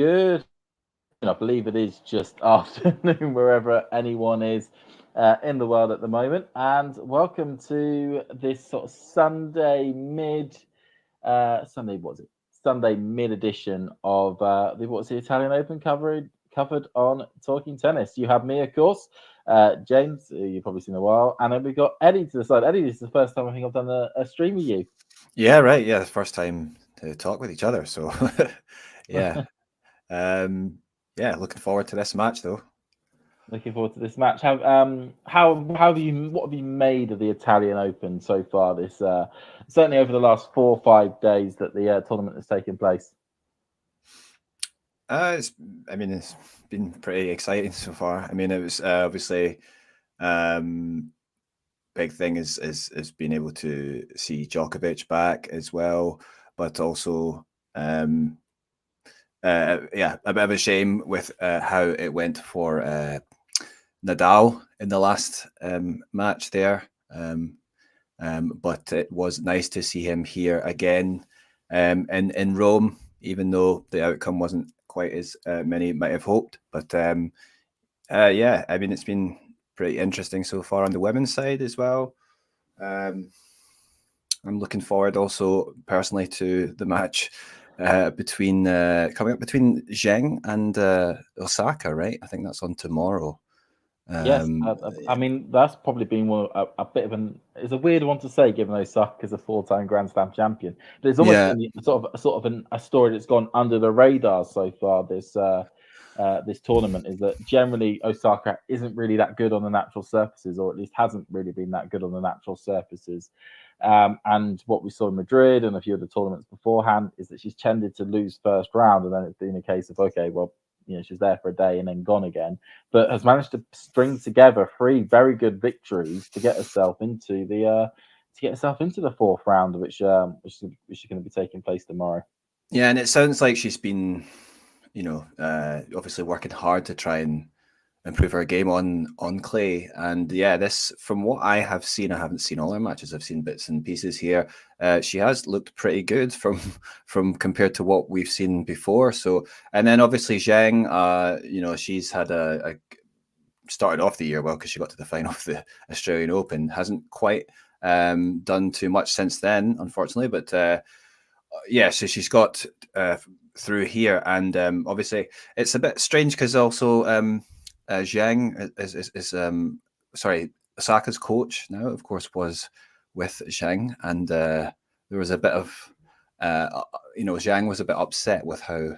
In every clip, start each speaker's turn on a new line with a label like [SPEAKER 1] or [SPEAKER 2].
[SPEAKER 1] Good. I believe it is just afternoon wherever anyone is in the world at the moment. And welcome to this sort of Sunday, what was it? Sunday mid edition of the Italian Open covered on Talking Tennis. You have me, of course, James, who you've probably seen a while, and then we've got Eddie to the side. Eddie, this is the first time I think I've done a stream with you.
[SPEAKER 2] Yeah, right. Yeah, the first time to talk with each other. So, yeah, yeah, looking forward to this match though.
[SPEAKER 1] Looking forward to this match. What have you made of the Italian Open so far? This certainly over the last 4 or 5 days that the tournament has taken place.
[SPEAKER 2] It's been pretty exciting so far. I mean, it was obviously big thing is being able to see Djokovic back as well, but also yeah, a bit of a shame with how it went for Nadal in the last match there. But it was nice to see him here again in Rome, even though the outcome wasn't quite as many might have hoped. But yeah, I mean, it's been pretty interesting so far on the women's side as well. I'm looking forward also personally to the match coming up between Zheng and Osaka, right? I think that's on tomorrow.
[SPEAKER 1] Yes, I mean that's probably been a bit of it's a weird one to say given Osaka is a 4-time Grand Slam champion, but it's almost
[SPEAKER 2] Yeah.
[SPEAKER 1] been a story that's gone under the radar so far. This tournament is that generally Osaka isn't really that good on the natural surfaces, or at least hasn't really been that good on the natural surfaces. And what we saw in Madrid and a few of the tournaments beforehand is that she's tended to lose first round, and then it's been a case of okay, well, she's there for a day and then gone again, but has managed to string together 3 very good victories to get herself into the fourth round, which is going to be taking place tomorrow.
[SPEAKER 2] Yeah, and it sounds like she's been, obviously working hard to try and improve her game on clay. And yeah, this, from what I have seen, I haven't seen all her matches. I've seen bits and pieces here. She has looked pretty good from compared to what we've seen before. So, and then obviously Zheng, she's had a started off the year well because she got to the final of the Australian Open. Hasn't quite done too much since then, unfortunately. But yeah, so she's got through here, and obviously it's a bit strange because also Zheng is Osaka's coach now, of course, was with Zheng, and there was a bit of Zheng was a bit upset with how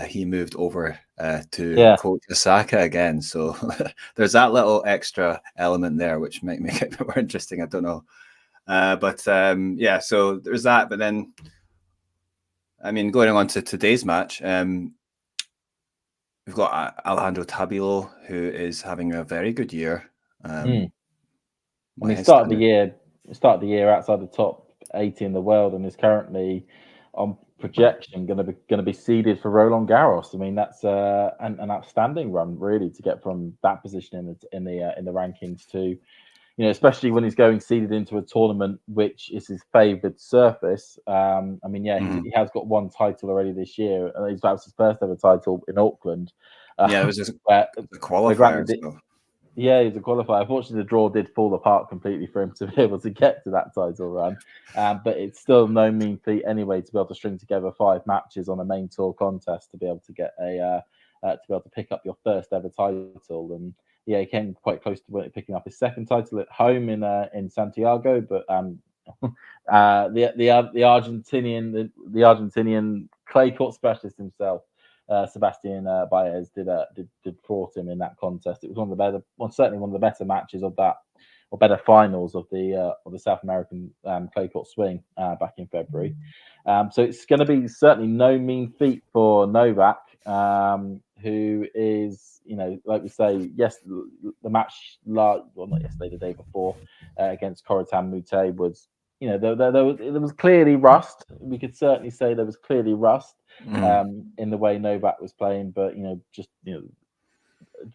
[SPEAKER 2] he moved over to coach Osaka again. So there's that little extra element there, which might make it more interesting. I don't know. But yeah, so there's that. But then, I mean, going on to today's match, we've got Alejandro Tabilo, who is having a very good year.
[SPEAKER 1] I mean, started the year outside the top 80 in the world, and is currently on projection going to be seeded for Roland Garros. I mean, that's an outstanding run, really, to get from that position in the rankings to, especially when he's going seeded into a tournament which is his favoured surface. I mean, yeah, he has got one title already this year, and that was his first ever title in Auckland.
[SPEAKER 2] Yeah, it was just a qualifier.
[SPEAKER 1] Yeah, he's a qualifier. Unfortunately, the draw did fall apart completely for him to be able to get to that title run. But it's still no mean feat anyway to be able to string together 5 matches on a main tour contest to be able to get to be able to pick up your first ever title. And yeah, he came quite close to picking up his second title at home in Santiago. But the Argentinian clay court specialist himself, Sebastian Baez did thwart him in that contest. It was certainly one of the better matches of that, or better finals of the South American clay court swing back in February. So it's going to be certainly no mean feat for Novak, who is, like we say, yes, the match, not yesterday, the day before, against Coritan Mute was, there was clearly rust. We could certainly say there was clearly rust in the way Novak was playing, but the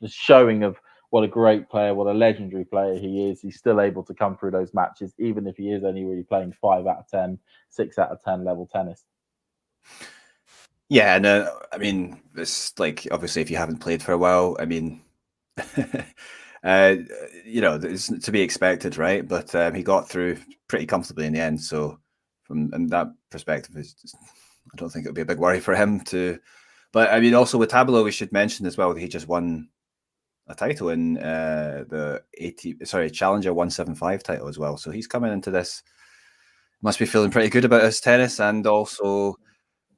[SPEAKER 1] showing of what a great player, what a legendary player he is. He's still able to come through those matches, even if he is only really playing 5 out of 10, 6 out of 10 level tennis.
[SPEAKER 2] Yeah, no, I mean, it's like obviously if you haven't played for a while, I mean, it's to be expected, right? But he got through pretty comfortably in the end. So from that perspective, I don't think it would be a big worry for him to. But I mean, also with Tabilo, we should mention as well that he just won a title in the Challenger 175 title as well. So he's coming into this, must be feeling pretty good about his tennis and also,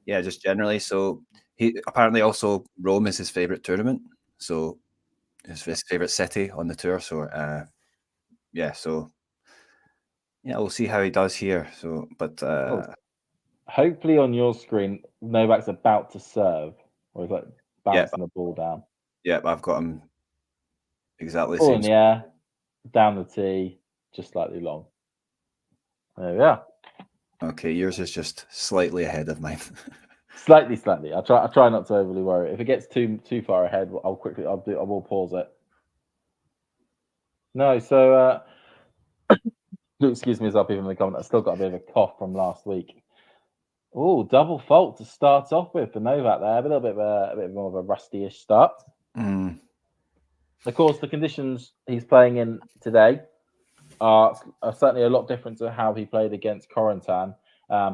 [SPEAKER 2] yeah, just generally. So he apparently also Rome is his favorite tournament. So his favorite city on the tour. So so we'll see how he does here. So, but
[SPEAKER 1] hopefully on your screen, Novak's about to serve, or he's like bouncing the ball down.
[SPEAKER 2] Yeah, I've got him exactly the
[SPEAKER 1] Ball
[SPEAKER 2] same.
[SPEAKER 1] in the air, down the tee, just slightly long. There we are.
[SPEAKER 2] Okay, yours is just slightly ahead of mine.
[SPEAKER 1] Slightly. I try not to overly worry. If it gets too far ahead, I will pause it. No, so excuse me as I'll be in the comment. I've still got a bit of a cough from last week. Oh, double fault to start off with for Novak there. A little bit more of a rusty-ish start. Of course, the conditions he's playing in today are certainly a lot different to how he played against Corentin.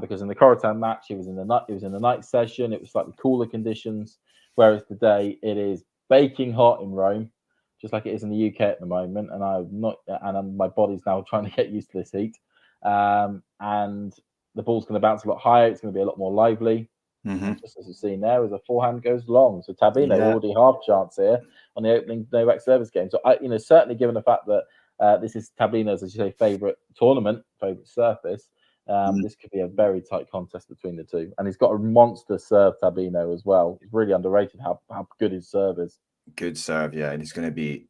[SPEAKER 1] Because in the Corentin match, he was in the night session. It was slightly cooler conditions, whereas today it is baking hot in Rome, just like it is in the UK at the moment. And my body's now trying to get used to this heat. And the ball's going to bounce a lot higher. It's going to be a lot more lively. Just as you've seen there, as a forehand goes long. So Tabino already half chance here on the opening Novak service game. So certainly given the fact that this is Tabino's, as you say, favorite tournament, favorite surface, this could be a very tight contest between the two. And he's got a monster serve, Tabino, as well. It's really underrated how good his serve is.
[SPEAKER 2] Good serve, yeah, and he's going to be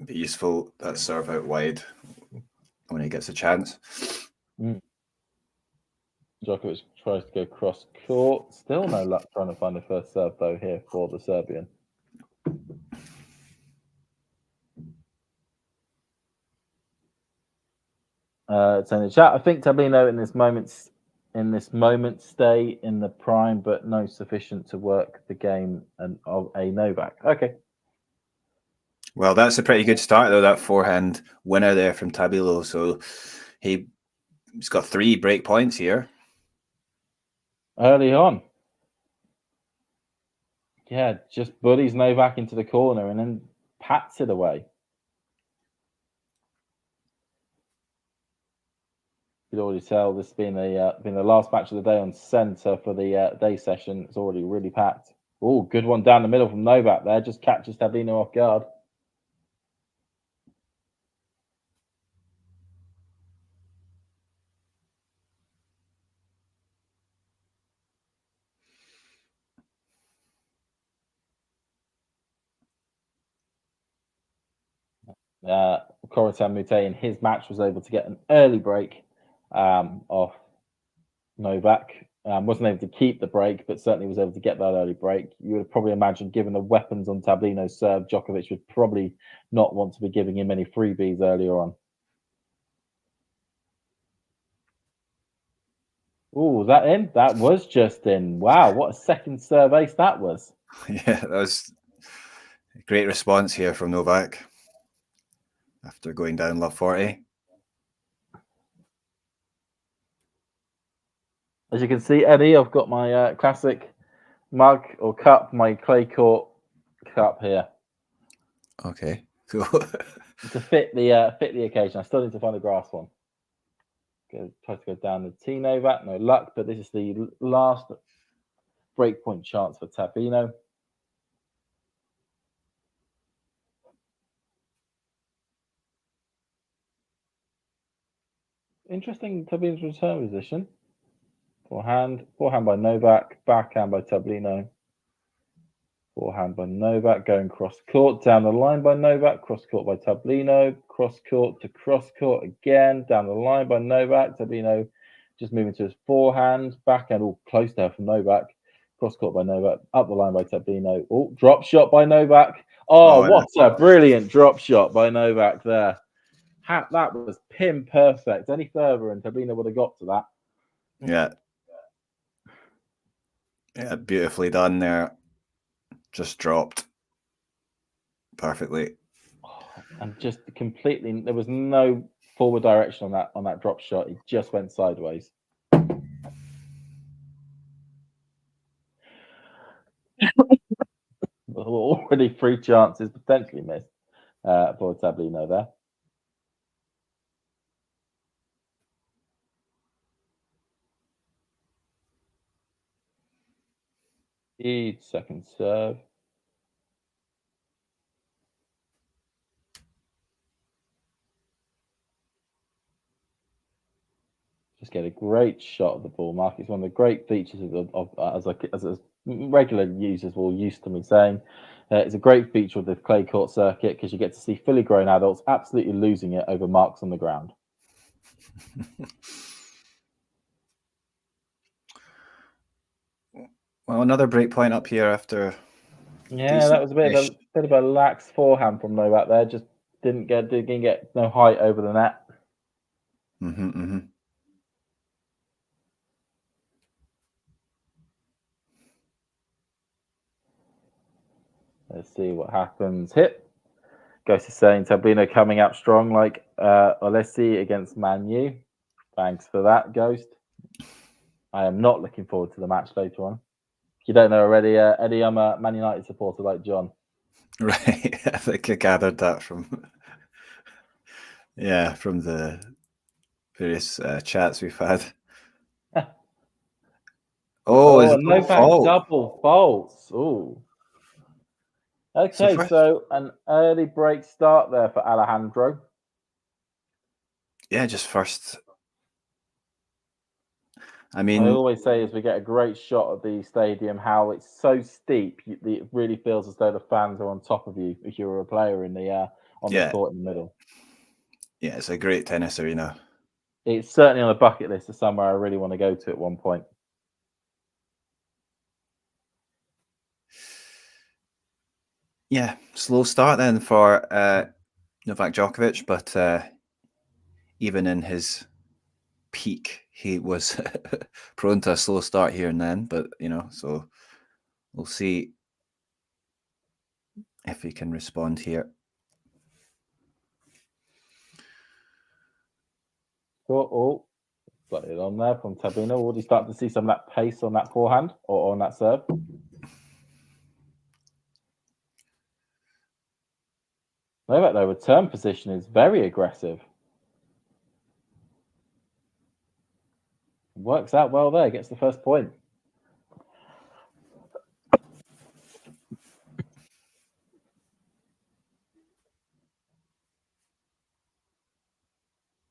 [SPEAKER 2] useful, that serve out wide when he gets a chance.
[SPEAKER 1] Djokovic tries to go cross court. Still no luck trying to find the first serve, though, here for the Serbian. It's in the chat. I think Tabino in this moment stay in the prime, but no sufficient to work the game of a Novak. Okay.
[SPEAKER 2] Well, that's a pretty good start, though, that forehand winner there from Tabilo. So he's got 3 break points here.
[SPEAKER 1] Early on. Yeah, just buddies Novak into the corner and then pats it away. You could already tell this being the last match of the day on centre for the day session. It's already really packed. Oh, good one down the middle from Novak there. Just catches Tabino off guard. Corentin Moutet in his match was able to get an early break off Novak. Wasn't able to keep the break, but certainly was able to get that early break. You would probably imagine, given the weapons on Tabino's serve, Djokovic would probably not want to be giving him any freebies earlier on. Oh, was that in? That was just in. Wow, what a second serve ace that was.
[SPEAKER 2] Yeah, that was a great response here from Novak after going down love 40.
[SPEAKER 1] As you can see, Eddie, I've got my classic mug or cup, my clay court cup here.
[SPEAKER 2] Okay, cool.
[SPEAKER 1] To fit the occasion. I still need to find a grass one. Try to go down the tee, Novak. No luck, but this is the last breakpoint chance for Tabino. Interesting Tabino's return position. Forehand by Novak, backhand by Tabino. Forehand by Novak, going cross court, down the line by Novak, cross court by Tabino, cross court to cross court again, down the line by Novak. Tabino just moving to his forehand, backhand all close there from Novak, cross court by Novak, up the line by Tabino. Oh, drop shot by Novak. Oh, what a brilliant drop shot by Novak there. That was pin perfect. Any further and Tabino would have got to that.
[SPEAKER 2] Yeah. Yeah, beautifully done there. Just dropped perfectly.
[SPEAKER 1] And just completely, there was no forward direction on that drop shot. It just went sideways. Already 3 chances potentially missed for Tabilo there. Each second serve. Just get a great shot of the ball, Mark. It's one of the great features as regular users will used to me saying. It's a great feature of the clay court circuit because you get to see fully grown adults absolutely losing it over marks on the ground.
[SPEAKER 2] Well, another break point up here after.
[SPEAKER 1] Yeah, that was a bit of a lax forehand from Novak there. Just didn't get no height over the net. Let's see what happens. Hit. Ghost is saying Tabilo coming up strong like Alessi against Man U. Thanks for that, Ghost. I am not looking forward to the match later on. If you don't know already, Eddie, I'm a Man United supporter like John.
[SPEAKER 2] Right. I think I gathered that from the various chats we've had.
[SPEAKER 1] And Novak double faults. Ooh. Okay, so an early break start there for Alejandro.
[SPEAKER 2] Yeah, just first. I
[SPEAKER 1] always say as we get a great shot of the stadium, how it's so steep, it really feels as though the fans are on top of you if you're a player in the on the court in the middle.
[SPEAKER 2] Yeah, it's a great tennis arena.
[SPEAKER 1] It's certainly on a bucket list of somewhere I really want to go to at one point.
[SPEAKER 2] Yeah, slow start then for Novak Djokovic, but even in his peak, he was prone to a slow start here and then. But so we'll see if he can respond here.
[SPEAKER 1] Got it on there from Tabilo. Already starting to see some of that pace on that forehand or on that serve. Novak, though, return position is very aggressive. Works out well there, gets the first point.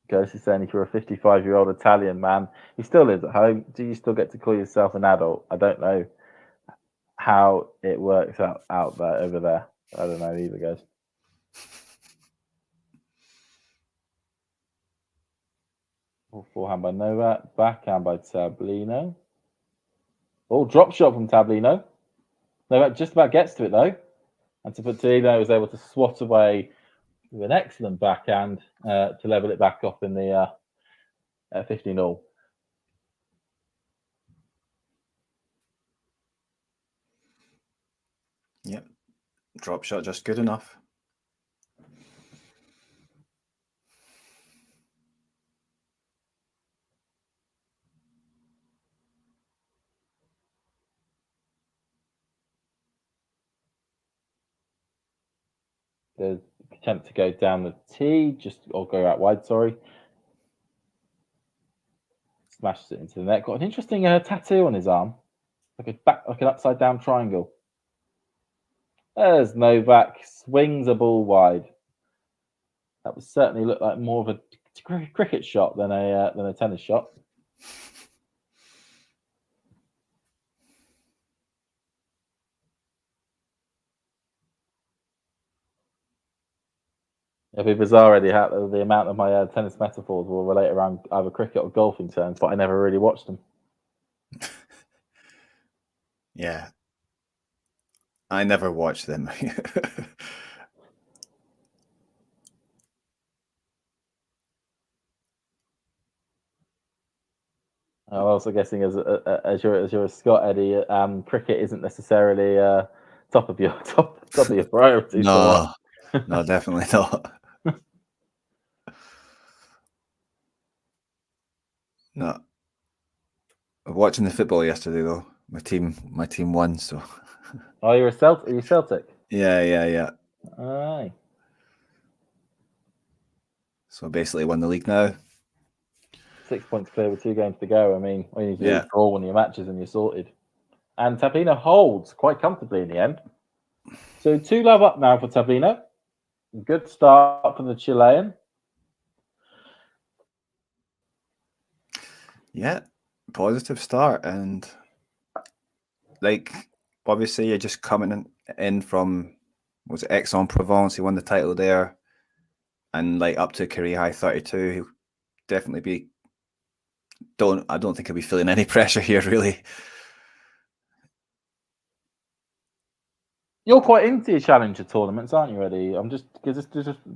[SPEAKER 1] Ghost is saying if you're a 55-year-old Italian man who still lives at home, do you still get to call yourself an adult? I don't know how it works out there over there. I don't know either, guys. Forehand by Novak, backhand by Tabilo. Drop shot from Tabilo. Novak just about gets to it though, and Tabilo was able to swat away with an excellent backhand to level it back off in the 15-all.
[SPEAKER 2] Yep, drop shot just good enough.
[SPEAKER 1] The attempt to go down the tee, or go out wide, sorry. Smashes it into the net. Got an interesting tattoo on his arm, like an upside down triangle. There's Novak, swings a ball wide. That would certainly look like more of a cricket shot than a tennis shot. It'd be bizarre, already how the amount of my tennis metaphors will relate around either cricket or golfing terms, but I never really watched them.
[SPEAKER 2] Yeah, I never watched them.
[SPEAKER 1] I'm also guessing as you're a Scot, Eddie, cricket isn't necessarily top of your priorities to watch.
[SPEAKER 2] No, definitely not. No. Watching the football yesterday though, my team won. So.
[SPEAKER 1] Oh, you're a Celtic. Are you Celtic?
[SPEAKER 2] Yeah.
[SPEAKER 1] Aye.
[SPEAKER 2] So basically, won the league now.
[SPEAKER 1] 6 points clear with 2 games to go. I mean, all you need to do is draw one of your matches and you're sorted. And Tabilo holds quite comfortably in the end. So 2-love up now for Tabilo. Good start for the Chilean.
[SPEAKER 2] Yeah, positive start, and like obviously you're just coming in from, was it Aix-en-Provence? He won the title there, and like up to a career high 32. He'll definitely be. I don't think he'll be feeling any pressure here, really.
[SPEAKER 1] You're quite into your challenger tournaments, aren't you, Eddie? I'm just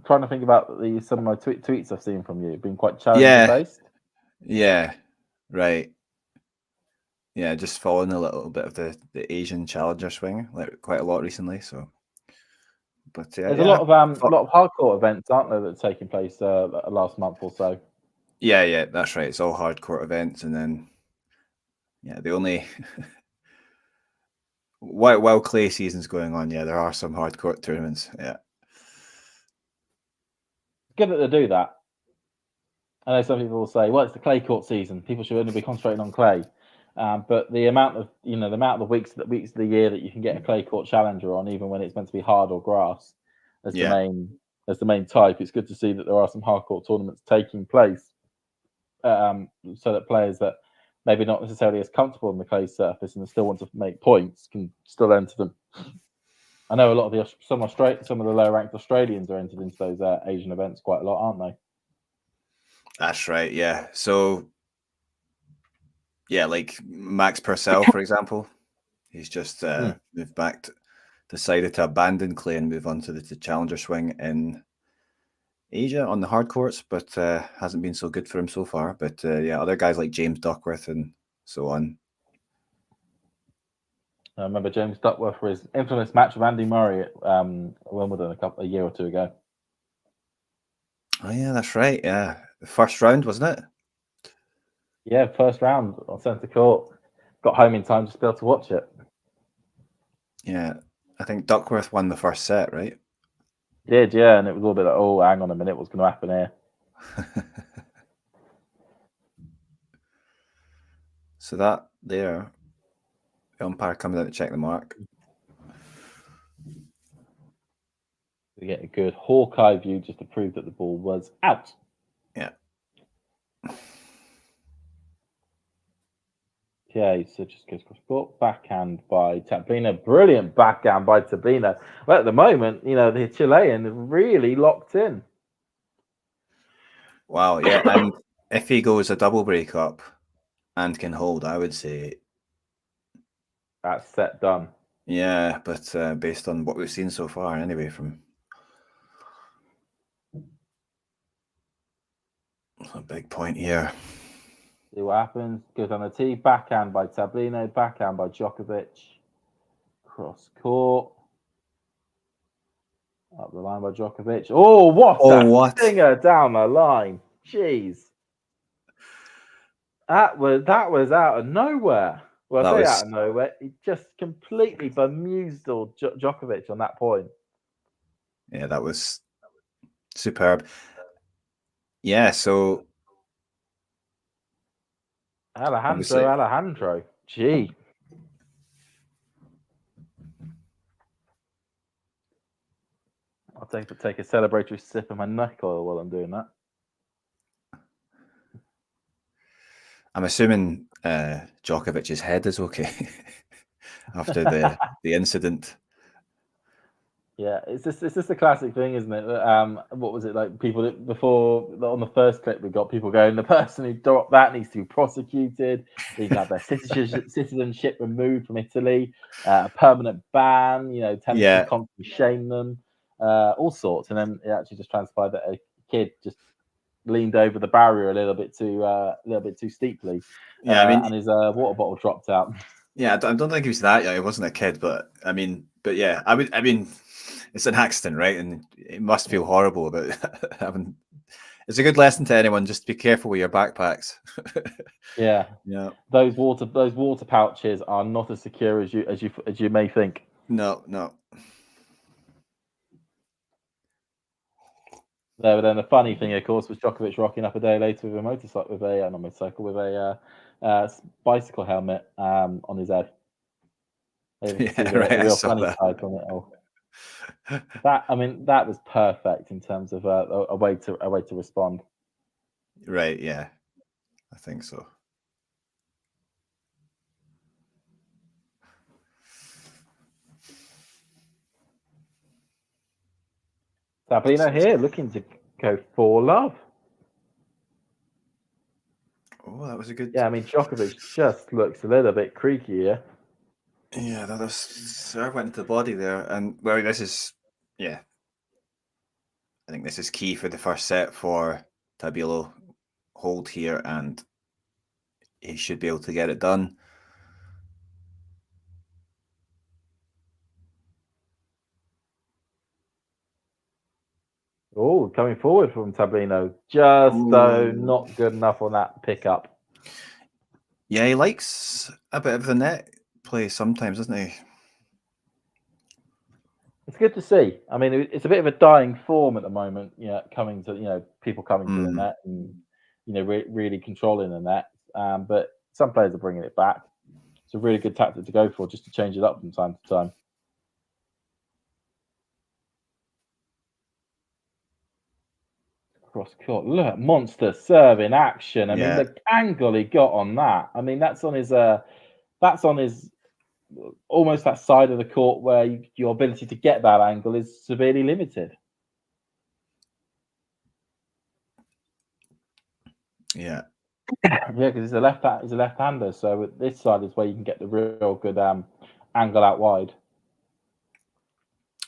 [SPEAKER 1] trying to think about some of my tweets I've seen from you. Been quite challenger based.
[SPEAKER 2] Yeah, right. Yeah, just following a little bit of the Asian challenger swing, like quite a lot recently. So, but
[SPEAKER 1] there's a lot of hardcore events, aren't there, that are taking place last month or so.
[SPEAKER 2] Yeah, that's right. It's all hardcore events, and then the only while clay season's going on, there are some hardcore tournaments. Yeah,
[SPEAKER 1] good that they do that. I know some people will say, well, it's the clay court season. People should only be concentrating on clay. But the amount of the weeks of the year that you can get a clay court challenger on, even when it's meant to be hard or grass, as the main type, it's good to see that there are some hardcore tournaments taking place, so that players that maybe not necessarily as comfortable on the clay surface and still want to make points can still enter them. I know a lot of some of the lower ranked Australians are entered into those Asian events quite a lot, aren't they?
[SPEAKER 2] That's right. Yeah. So, like Max Purcell, for example, he's just moved back, decided to abandon clay and move on to the challenger swing in Asia on the hard courts, but hasn't been so good for him so far. But other guys like James Duckworth and so on.
[SPEAKER 1] I remember James Duckworth for his infamous match with Andy Murray at Wimbledon a year or two ago.
[SPEAKER 2] Oh yeah, that's right. Yeah, the first round, wasn't it?
[SPEAKER 1] Yeah, first round on centre court. Got home in time just to be able to watch it.
[SPEAKER 2] Yeah, I think Duckworth won the first set, right?
[SPEAKER 1] Did, yeah, and it was all a bit like, oh, hang on a minute, what's going to happen here?
[SPEAKER 2] So that there, the umpire comes out to check the mark.
[SPEAKER 1] We get a good Hawkeye view just to prove that the ball was out.
[SPEAKER 2] Yeah.
[SPEAKER 1] Okay, so just goes cross court. Backhand by Tabilo. Brilliant backhand by Tabilo. Well, at the moment, the Chilean is really locked in.
[SPEAKER 2] Wow, yeah, and if he goes a double break up and can hold, I would say
[SPEAKER 1] that's set done.
[SPEAKER 2] Yeah, but based on what we've seen so far, anyway, from a big point here.
[SPEAKER 1] See what happens. Goes on the tee. Backhand by Tabilo. Backhand by Djokovic. Cross court. Up the line by Djokovic. Oh, what a stinger down the line. Jeez. That was out of nowhere. Well, I say out of nowhere. He just completely bemused Djokovic on that point.
[SPEAKER 2] Yeah, that was superb. Yeah, so
[SPEAKER 1] Alejandro. Gee. I'll take a celebratory sip of my neck oil while I'm doing that.
[SPEAKER 2] I'm assuming Djokovic's head is okay after the incident.
[SPEAKER 1] Yeah, it's just the classic thing, isn't it? What was it like? People before on the first clip, we got people going, the person who dropped that needs to be prosecuted. They need to have their citizenship removed from Italy, a permanent ban. Tennis can constantly shame them, all sorts. And then it actually just transpired that a kid just leaned over the barrier a little bit too steeply.
[SPEAKER 2] Yeah, I mean,
[SPEAKER 1] and his water bottle dropped out.
[SPEAKER 2] Yeah, I don't think he was that young. He wasn't a kid, but I mean, it's an accident, right? And it must feel horrible about having. It's a good lesson to anyone. Just be careful with your backpacks.
[SPEAKER 1] Yeah.
[SPEAKER 2] Yeah.
[SPEAKER 1] Those water pouches are not as secure as you may think.
[SPEAKER 2] No.
[SPEAKER 1] But then the funny thing, of course, was Djokovic rocking up a day later with a bicycle helmet on his head.
[SPEAKER 2] Yeah, right.
[SPEAKER 1] A
[SPEAKER 2] I
[SPEAKER 1] real
[SPEAKER 2] saw
[SPEAKER 1] funny
[SPEAKER 2] that.
[SPEAKER 1] side on it all. That was perfect in terms of a way to respond.
[SPEAKER 2] Right. Yeah, I think so.
[SPEAKER 1] Tabilo here looking to go for love.
[SPEAKER 2] Oh, that was a good.
[SPEAKER 1] Yeah, I mean Djokovic just looks a little bit creaky here.
[SPEAKER 2] Yeah, that serve went into the body there, and this is, yeah. I think this is key for the first set for Tabilo. Hold here, and he should be able to get it done.
[SPEAKER 1] Oh, coming forward from Tabilo, though not good enough on that pickup.
[SPEAKER 2] Yeah, he likes a bit of the net play sometimes, doesn't he?
[SPEAKER 1] It's good to see. I mean, it's a bit of a dying form at the moment. Yeah, people coming to the net and really controlling the net. But some players are bringing it back. It's a really good tactic to go for, just to change it up from time to time. Cross court, look, monster serve in action. I mean, the angle he got on that. I mean, that's on his almost that side of the court where your ability to get that angle is severely limited.
[SPEAKER 2] Yeah.
[SPEAKER 1] Yeah, because he's a left-hander, so this side is where you can get the real good angle out wide.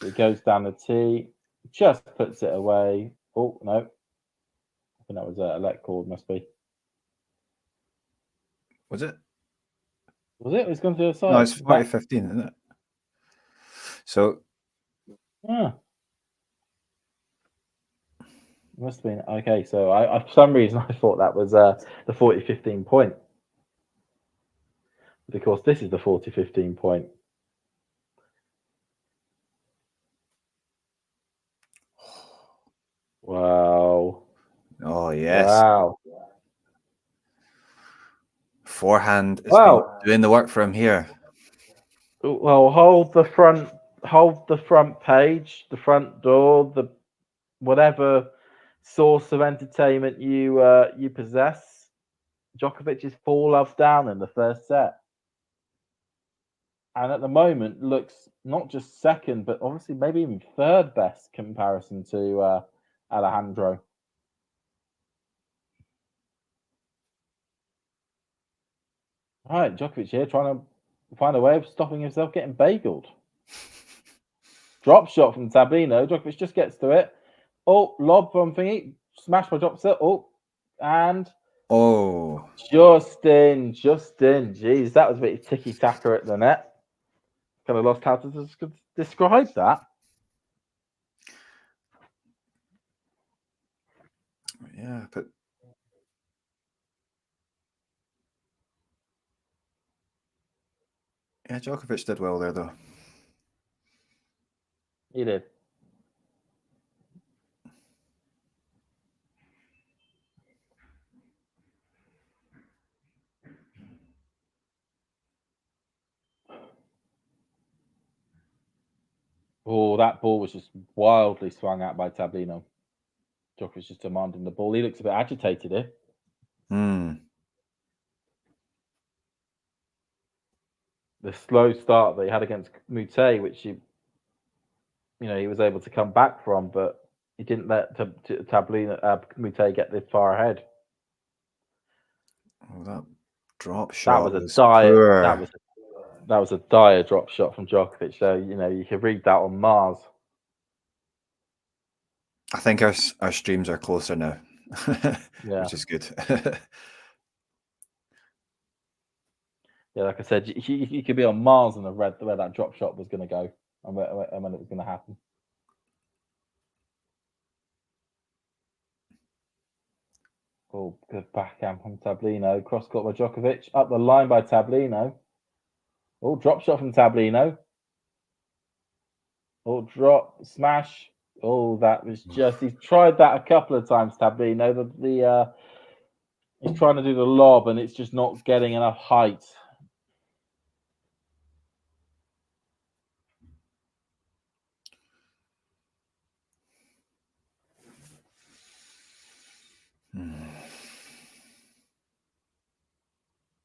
[SPEAKER 1] He goes down the tee, just puts it away. Oh no, I think that was a let cord, must be.
[SPEAKER 2] Was it?
[SPEAKER 1] Was it? It's gone to the side.
[SPEAKER 2] No, it's 40-15, isn't it? So.
[SPEAKER 1] Yeah. Must have been okay. So I for some reason I thought that was the 40-15 point. But of course, this is the 40-15 point. Wow.
[SPEAKER 2] Oh yes.
[SPEAKER 1] Wow.
[SPEAKER 2] Forehand is doing the work for him here.
[SPEAKER 1] Well, hold the front page, the front door, the whatever source of entertainment you possess. Djokovic is 4 love down in the first set, and at the moment looks not just second, but obviously maybe even third best comparison to Alejandro. All right, Djokovic here trying to find a way of stopping himself getting bageled. Drop shot from Tabilo. Djokovic just gets to it. Oh, lob from thingy. Smash by drop set. Oh, and Justin. Jeez, that was a bit ticky-taka at the net. Kind of lost how to describe that.
[SPEAKER 2] Yeah, but yeah, Djokovic did well there, though.
[SPEAKER 1] He did. Oh, that ball was just wildly swung out by Tabilo. Djokovic just demanding the ball. He looks a bit agitated here. The slow start that he had against Mute, which he was able to come back from, but he didn't let Mute get this far ahead.
[SPEAKER 2] Oh, that drop shot
[SPEAKER 1] was a dire drop shot from Djokovic. So you could read that on Mars.
[SPEAKER 2] I think our streams are closer now.
[SPEAKER 1] Yeah.
[SPEAKER 2] which is good.
[SPEAKER 1] Yeah, like I said, you could be on Mars and have read where that drop shot was going to go and when it was going to happen. Oh, good backhand from Tabilo. Cross court by Djokovic. Up the line by Tabilo. Oh, drop shot from Tabilo. Oh, drop, smash. Oh, that was just, he's tried that a couple of times, Tabilo. He's trying to do the lob and it's just not getting enough height.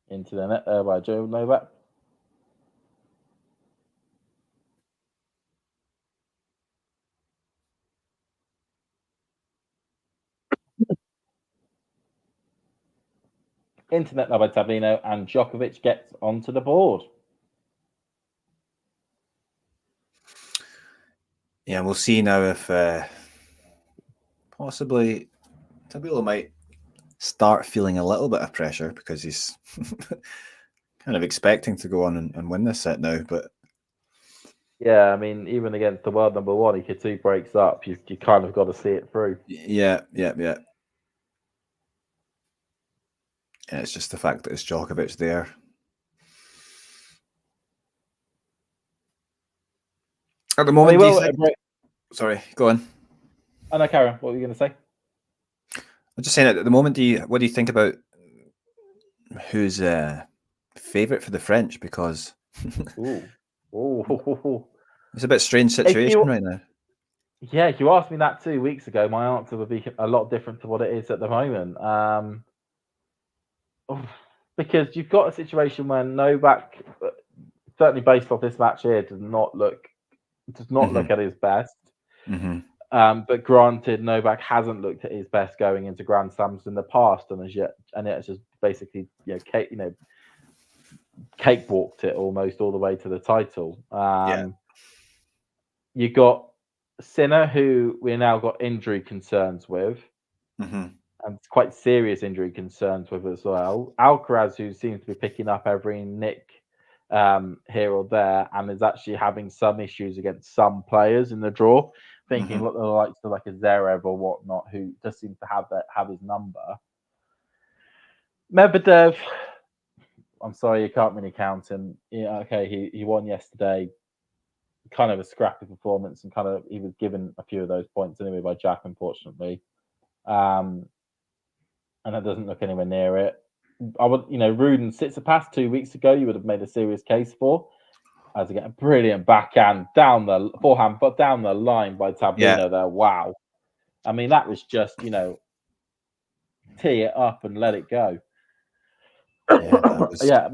[SPEAKER 1] Into the net there by Joe Novak. Internet now by Tabilo, and Djokovic gets onto the board.
[SPEAKER 2] Yeah, we'll see now if possibly Tabilo might start feeling a little bit of pressure because he's kind of expecting to go on and win this set now. But
[SPEAKER 1] yeah, I mean, even against the world number one, if your 2 breaks up, you kind of got to see it through.
[SPEAKER 2] Yeah. And it's just the fact that it's Djokovic there. At the moment, sorry, go on.
[SPEAKER 1] Oh no, Karen, what were you going to say?
[SPEAKER 2] I'm just saying, at the moment, what do you think about who's favourite for the French? Because
[SPEAKER 1] Ooh.
[SPEAKER 2] it's a bit strange situation right now.
[SPEAKER 1] Yeah, if you asked me that 2 weeks ago, my answer would be a lot different to what it is at the moment. Because you've got a situation where Novak, certainly based off this match here, does not look at his best. But granted, Novak hasn't looked at his best going into Grand Slams in the past, and it's just basically cakewalked it almost all the way to the title. You got Sinner, who we now got injury concerns with, and quite serious injury concerns with as well. Alcaraz, who seems to be picking up every nick here or there, and is actually having some issues against some players in the draw. Thinking the likes of like a Zverev or whatnot, who just seems to have his number. Medvedev, I'm sorry, you can't really count him. Yeah, okay, he won yesterday. Kind of a scrappy performance, and he was given a few of those points anyway by Jack, unfortunately. And that doesn't look anywhere near it. I would, Ruud and Tsitsipas 2 weeks ago, you would have made a serious case for. As again, a brilliant backhand down the forehand, but down the line by Tabilo there. Wow. I mean, that was just, tee it up and let it go.
[SPEAKER 2] Yeah,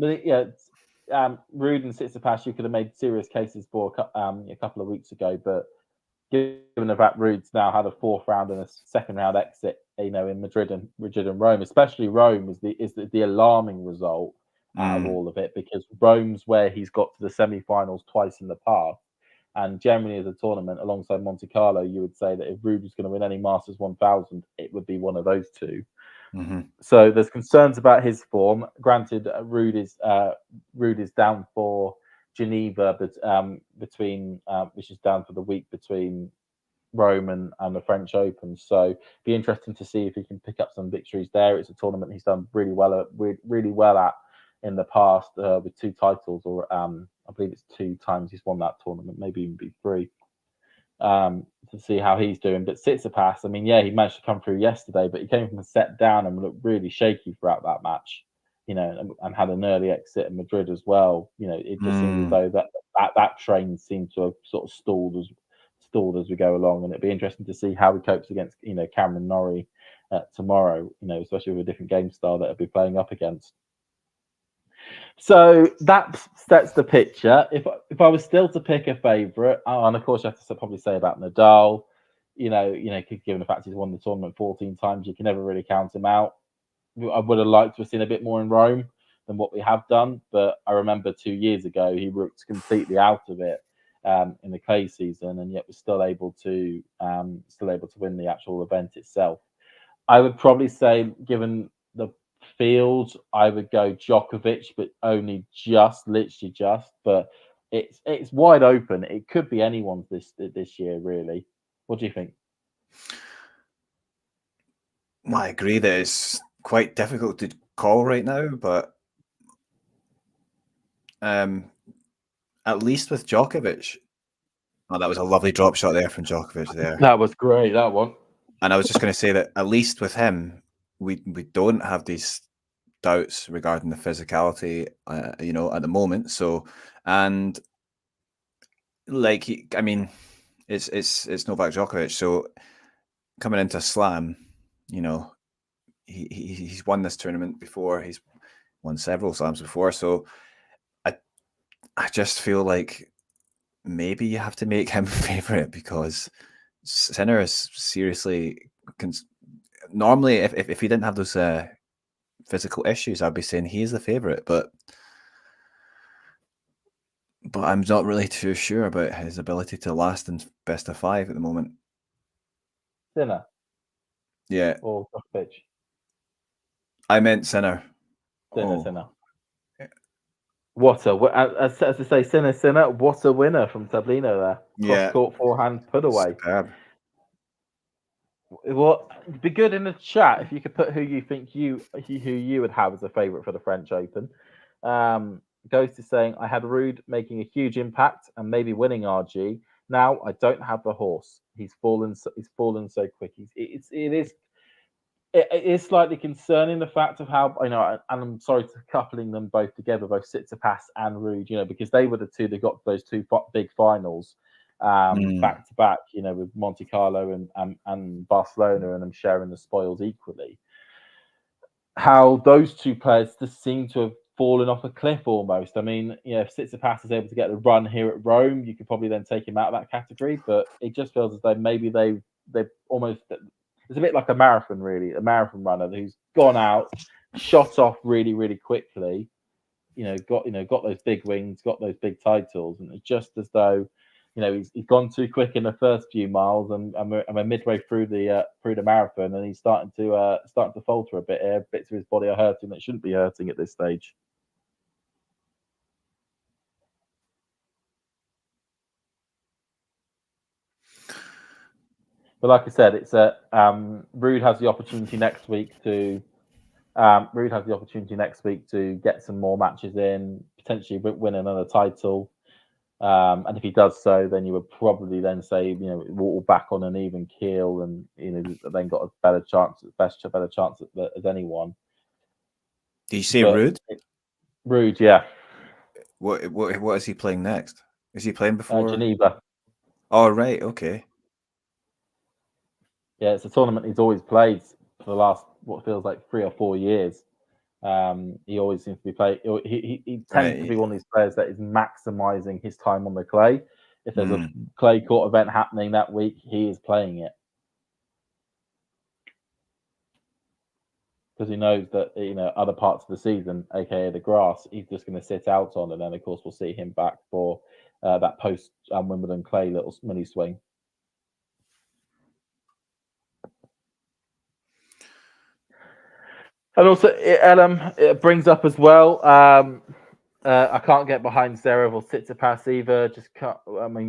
[SPEAKER 1] Ruud and Tsitsipas, you could have made serious cases for a couple of weeks ago, but given the fact Ruud's now had a 4th round and a 2nd round exit, in Madrid and Rome, especially Rome is the alarming result out of all of it, because Rome's where he's got to the semi-finals twice in the past, and generally as a tournament alongside Monte Carlo, you would say that if Ruud was going to win any Masters 1000, it would be one of those two. So there's concerns about his form. Granted, Ruud is down for Geneva, but which is down for the week between Rome and the French Open. So be interesting to see if he can pick up some victories there. It's a tournament he's done really well at in the past with 2 titles, or I believe it's 2 times he's won that tournament, maybe even be 3. To see how he's doing. But Tsitsipas, I mean, he managed to come through yesterday, but he came from a set down and looked really shaky throughout that match, and had an early exit in Madrid as well. It just seemed as though that train seemed to have sort of stalled as we go along, and it'd be interesting to see how he copes against, Cameron Norrie tomorrow, especially with a different game style that he'll be playing up against. So that sets the picture. If I was still to pick a favourite, and of course you have to probably say about Nadal, given the fact he's won the tournament 14 times, you can never really count him out. I would have liked to have seen a bit more in Rome than what we have done, but I remember 2 years ago he looked completely out of it in the clay season, and yet was still able to win the actual event itself. I would probably say, given the field, I would go Djokovic, but only just, literally just. But it's wide open. It could be anyone's this year, really. What do you think?
[SPEAKER 2] Well, I agree that it's quite difficult to call right now, but at least with Djokovic, oh, that was a lovely drop shot there from Djokovic there.
[SPEAKER 1] That was great, that one.
[SPEAKER 2] And I was just going to say that at least with him, we don't have these doubts regarding the physicality, at the moment. So, and like, it's Novak Djokovic. So coming into Slam, he's won this tournament before. He's won several slams before. So I just feel like maybe you have to make him favorite, because Sinner is seriously. Normally, if he didn't have those physical issues, I'd be saying he's the favorite, but I'm not really too sure about his ability to last in best of 5 at the moment.
[SPEAKER 1] Sinner?
[SPEAKER 2] Yeah.
[SPEAKER 1] Or Djokovic?
[SPEAKER 2] I meant Sinner.
[SPEAKER 1] Sinner. What as I say, Sinner. What a winner from Tabilo there. Cross-court forehand put away.
[SPEAKER 2] Superb.
[SPEAKER 1] Well, it'd be good in the chat if you could put who you think who you would have as a favourite for the French Open. Ghost is saying, I had Ruud making a huge impact and maybe winning RG. Now I don't have the horse. He's fallen so quick. It is slightly concerning, the fact of how, and I'm sorry to coupling them both together, both Tsitsipas and Ruud, because they were the two that got those two big finals back to back, with Monte Carlo and Barcelona, and them sharing the spoils equally. How those two players just seem to have fallen off a cliff almost. I mean, if Tsitsipas is able to get the run here at Rome, you could probably then take him out of that category, but it just feels as though maybe they've almost, it's a bit like a marathon, really, a marathon runner who's gone out, shot off really, really quickly, got those big wins, got those big titles, and it's just as though, he's gone too quick in the first few miles, and we're midway through the marathon, and he's starting to falter a bit here. Bits of his body are hurting that shouldn't be hurting at this stage. But like I said, it's Ruud has the opportunity next week to get some more matches in, potentially win another title. And if he does so, then you would probably then say, we're back on an even keel, and then got a better chance as anyone.
[SPEAKER 2] Do you say Ruud?
[SPEAKER 1] Ruud, yeah.
[SPEAKER 2] What is he playing next? Is he playing before
[SPEAKER 1] Geneva?
[SPEAKER 2] Oh, right, okay.
[SPEAKER 1] Yeah, it's a tournament he's always played for the last what feels like 3 or 4 years. He always seems to be playing. He tends to be one of these players that is maximizing his time on the clay. If there's a clay court event happening that week, he is playing it because he knows that other parts of the season, aka the grass, he's just going to sit out on, and then of course we'll see him back for that post Wimbledon clay little mini swing. And also, it brings up as well. I can't get behind Zverev or Tsitsipas either.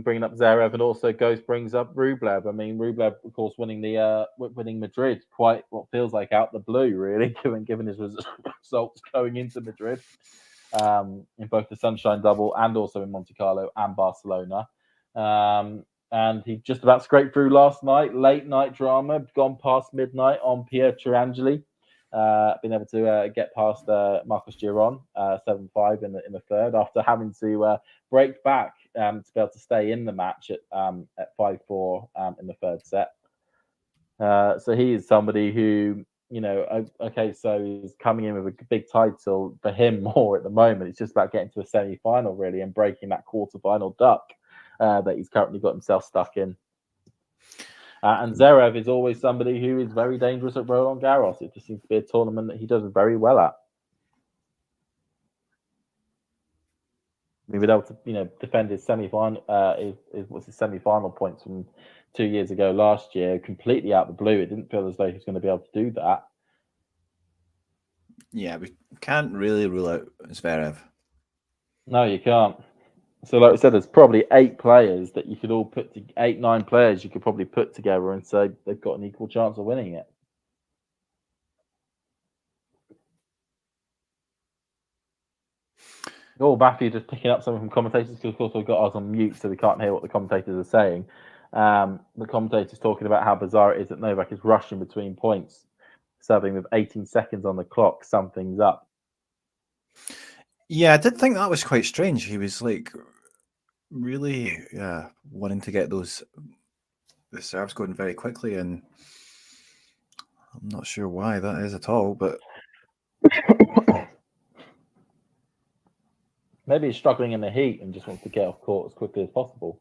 [SPEAKER 1] Bringing up Zverev, and also Ghost brings up Rublev. Rublev, of course, winning Madrid, quite what feels like out the blue, really, given his results going into Madrid, in both the Sunshine Double and also in Monte Carlo and Barcelona. And he just about scraped through last night. Late night drama, gone past midnight on Pier Tirangeli. Been able to get past Marcos Giron 7-5 in the third, after having to break back to be able to stay in the match at 5-4 in the third set. So he is somebody who, so he's coming in with a big title. For him, more at the moment, it's just about getting to a semi-final, really, and breaking that quarter-final duck that he's currently got himself stuck in. And Zverev is always somebody who is very dangerous at Roland Garros. It just seems to be a tournament that he does very well at. He was able to, defend his semi-final, his semi-final points from 2 years ago last year, completely out of the blue. It didn't feel as though he was going to be able to do that.
[SPEAKER 2] Yeah, we can't really rule out Zverev.
[SPEAKER 1] No, you can't. So, like I said, there's probably 8 players that you could all put 9 players you could probably put together and say they've got an equal chance of winning it. Oh, Matthew, just picking up something from commentators because, of course, we've got us on mute, so we can't hear what the commentators are saying. The commentators talking about how bizarre it is that Novak is rushing between points, serving with 18 seconds on the clock. Something's up.
[SPEAKER 2] Yeah, I did think that was quite strange. He was like really wanting to get the serves going very quickly, and I'm not sure why that is at all, but
[SPEAKER 1] maybe he's struggling in the heat and just wants to get off court as quickly as possible.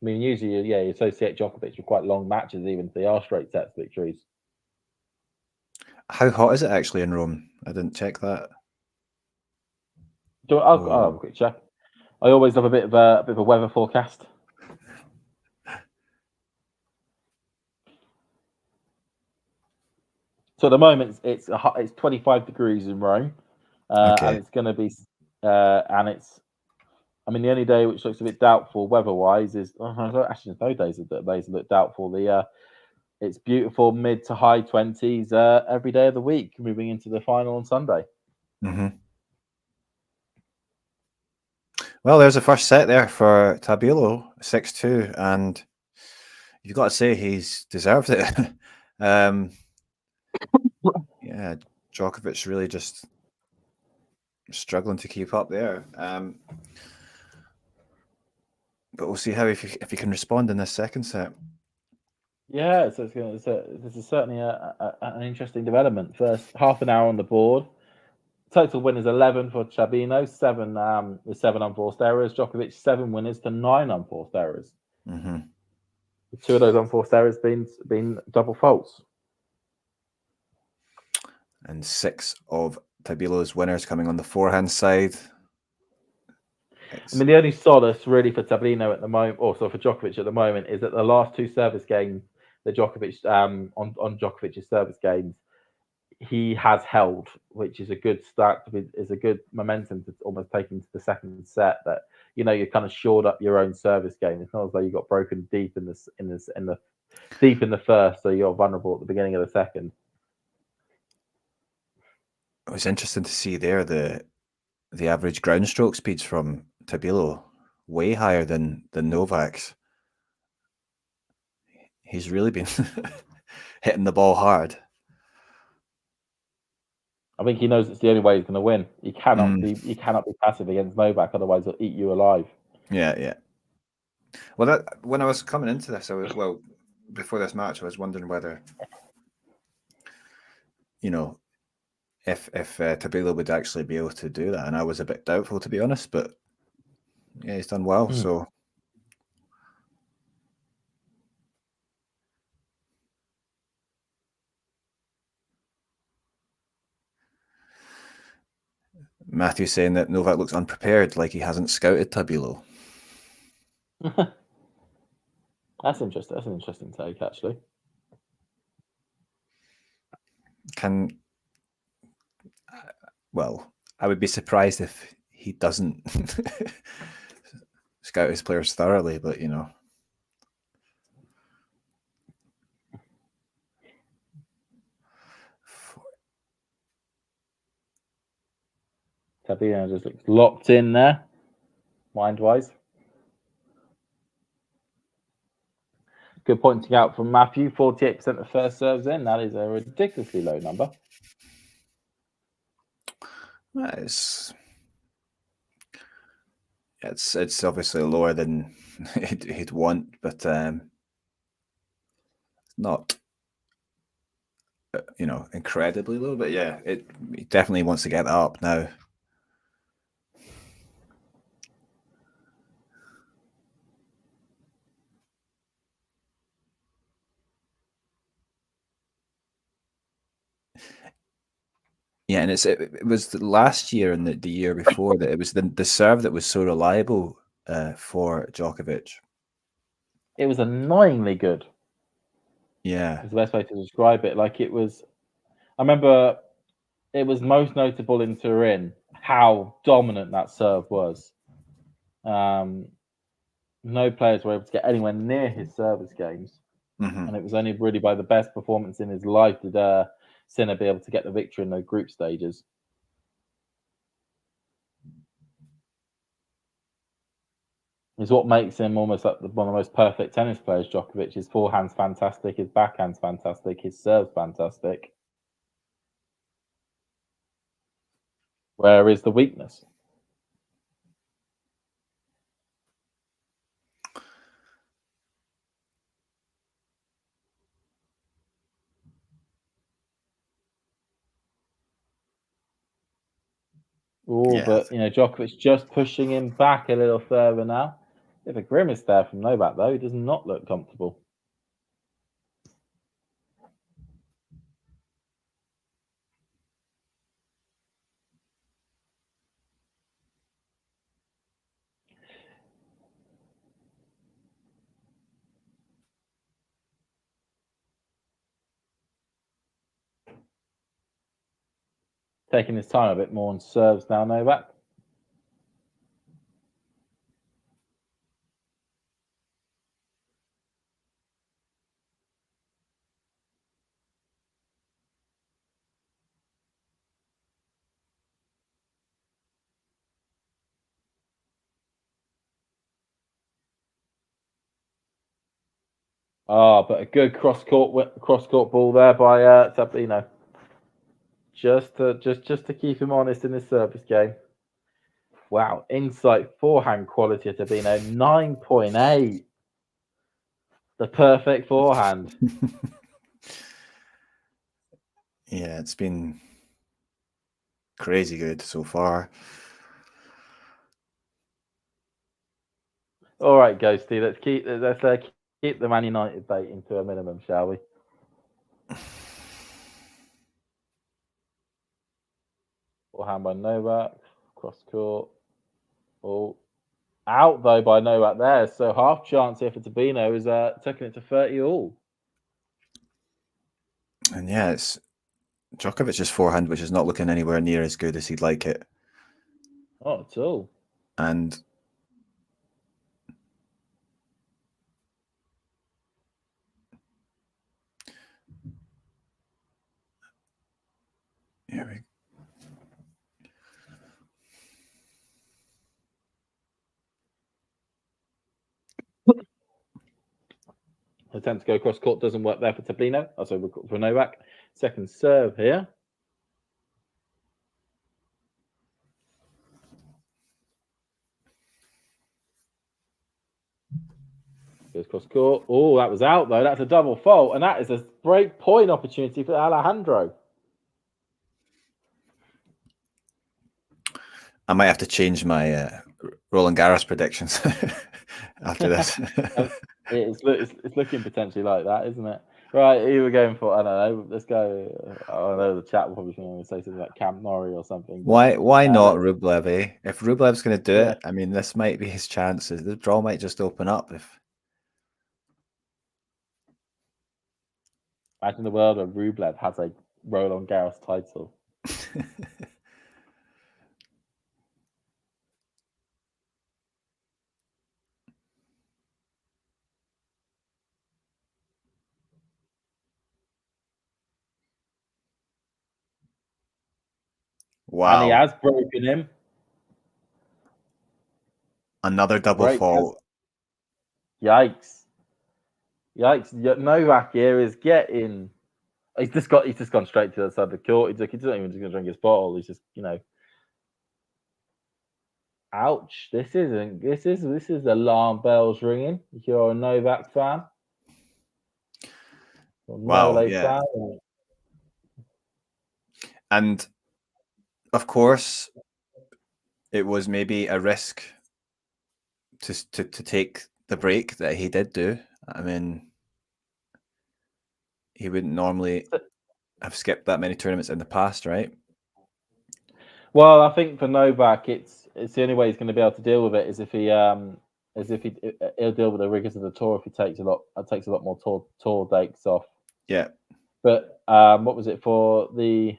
[SPEAKER 1] I mean, usually, you associate Djokovic with quite long matches, even if they are straight sets victories.
[SPEAKER 2] How hot is it actually in Rome? I didn't check that.
[SPEAKER 1] I'll have a quick check. I always love a bit of a weather forecast. So at the moment, it's 25 degrees in Rome, and it's going to be, and it's. I mean, the only day which looks a bit doubtful weather-wise is actually no days look doubtful. It's beautiful mid to high 20s every day of the week, moving into the final on Sunday.
[SPEAKER 2] Mm-hmm. Well, there's the first set there for Tabilo, 6-2, and you've got to say he's deserved it. Yeah, Djokovic really just struggling to keep up there. But we'll see how if he can respond in this second set.
[SPEAKER 1] Yeah, so this is certainly an interesting development. First half an hour on the board. Total winners 11 for Tabilo, 7 with 7 unforced errors. Djokovic 7 winners to 9 unforced errors.
[SPEAKER 2] Mm-hmm.
[SPEAKER 1] 2 of those unforced errors been double faults.
[SPEAKER 2] And 6 of Tabilo's winners coming on the forehand side.
[SPEAKER 1] I mean, the only solace really for Tabilo at the moment, also for Djokovic at the moment, is that the last 2 service games that Djokovic on Djokovic's service games, he has held, which is a good start is a good momentum to almost take into the second set. That you're kind of shored up your own service game. It's not as though you got broken deep in the first, so you're vulnerable at the beginning of the second.
[SPEAKER 2] It was interesting to see there the average ground stroke speeds from Tabilo way higher than Novak's. He's really been hitting the ball hard.
[SPEAKER 1] I think he knows it's the only way he's going to win. He cannot be passive against Novak, otherwise he'll eat you alive.
[SPEAKER 2] Yeah. Well, when I was coming into this, before this match, I was wondering whether, if Tabilo would actually be able to do that, and I was a bit doubtful, to be honest. But yeah, he's done well. So Matthew's saying that Novak looks unprepared, like he hasn't scouted Tabilo.
[SPEAKER 1] That's interesting. That's an interesting take, actually.
[SPEAKER 2] I would be surprised if he doesn't scout his players thoroughly, but
[SPEAKER 1] Tabilo just looks locked in there, mind-wise. Good pointing out from Matthew, 48% of first serves in. That is a ridiculously low number.
[SPEAKER 2] It's obviously lower than he'd want, but not incredibly low. But yeah, he definitely wants to get that up now. Yeah, and it was last year and the year before that it was the serve that was so reliable for Djokovic.
[SPEAKER 1] It was annoyingly good.
[SPEAKER 2] Yeah,
[SPEAKER 1] Is the best way to describe it. Like it was. I remember it was most notable in Turin how dominant that serve was. No players were able to get anywhere near his service games, and it was only really by the best performance in his life did Sinner be able to get the victory in those group stages. Is what makes him almost like one of the most perfect tennis players. Djokovic, his forehand's fantastic, his backhand's fantastic, his serve's fantastic. Where is the weakness? Oh,
[SPEAKER 2] yeah.
[SPEAKER 1] but Djokovic just pushing him back a little further now. Bit of a grimace there from Novak, though. He does not look comfortable. Taking his time a bit more on serves now, Novak. Oh, but a good cross court ball there by Tabilo. Just to keep him honest in his service game. Wow, insight forehand quality at Tabino 9.8. The perfect forehand.
[SPEAKER 2] Yeah, it's been crazy good so far.
[SPEAKER 1] All right, Ghosty, let's keep the Man United baiting to a minimum, shall we? Forehand by Novak, cross court. Oh, out though by Novak there. So half chance here for Tabino is taking it to 30 all.
[SPEAKER 2] And yeah, it's Djokovic's forehand, which is not looking anywhere near as good as he'd like it.
[SPEAKER 1] Not at all.
[SPEAKER 2] And here we go.
[SPEAKER 1] Attempt to go cross court doesn't work there for Tabino. Also for Novak. Second serve here. Goes cross court. Oh, that was out though. That's a double fault, and that is a break point opportunity for Alejandro.
[SPEAKER 2] I might have to change my Roland Garros predictions after this.
[SPEAKER 1] It's looking potentially like that, isn't it? Right, who we're going for? I don't know. Let's go. I know the chat will probably say something like Camp Norrie or something.
[SPEAKER 2] Why not Rublev? Eh? If Rublev's going to do
[SPEAKER 1] Yeah.
[SPEAKER 2] it, I mean, this might be his chances. The draw might just open up if.
[SPEAKER 1] Imagine the world where Rublev has a Roland Garros title.
[SPEAKER 2] Wow.
[SPEAKER 1] And he has broken him.
[SPEAKER 2] Another double fault.
[SPEAKER 1] Yikes. Novak here is getting. He's just gone straight to the side of the court. He's not even just gonna drink his bottle. He's just, ouch. This is alarm bells ringing. If you're a Novak fan.
[SPEAKER 2] Wow, yeah.
[SPEAKER 1] Fan.
[SPEAKER 2] And of course, it was maybe a risk to take the break that he did do. I mean, he wouldn't normally have skipped that many tournaments in the past, right?
[SPEAKER 1] Well, I think for Novak, it's the only way he's going to be able to deal with it is if he'll deal with the rigors of the tour if he takes a lot more tour dates off.
[SPEAKER 2] Yeah.
[SPEAKER 1] But what was it for the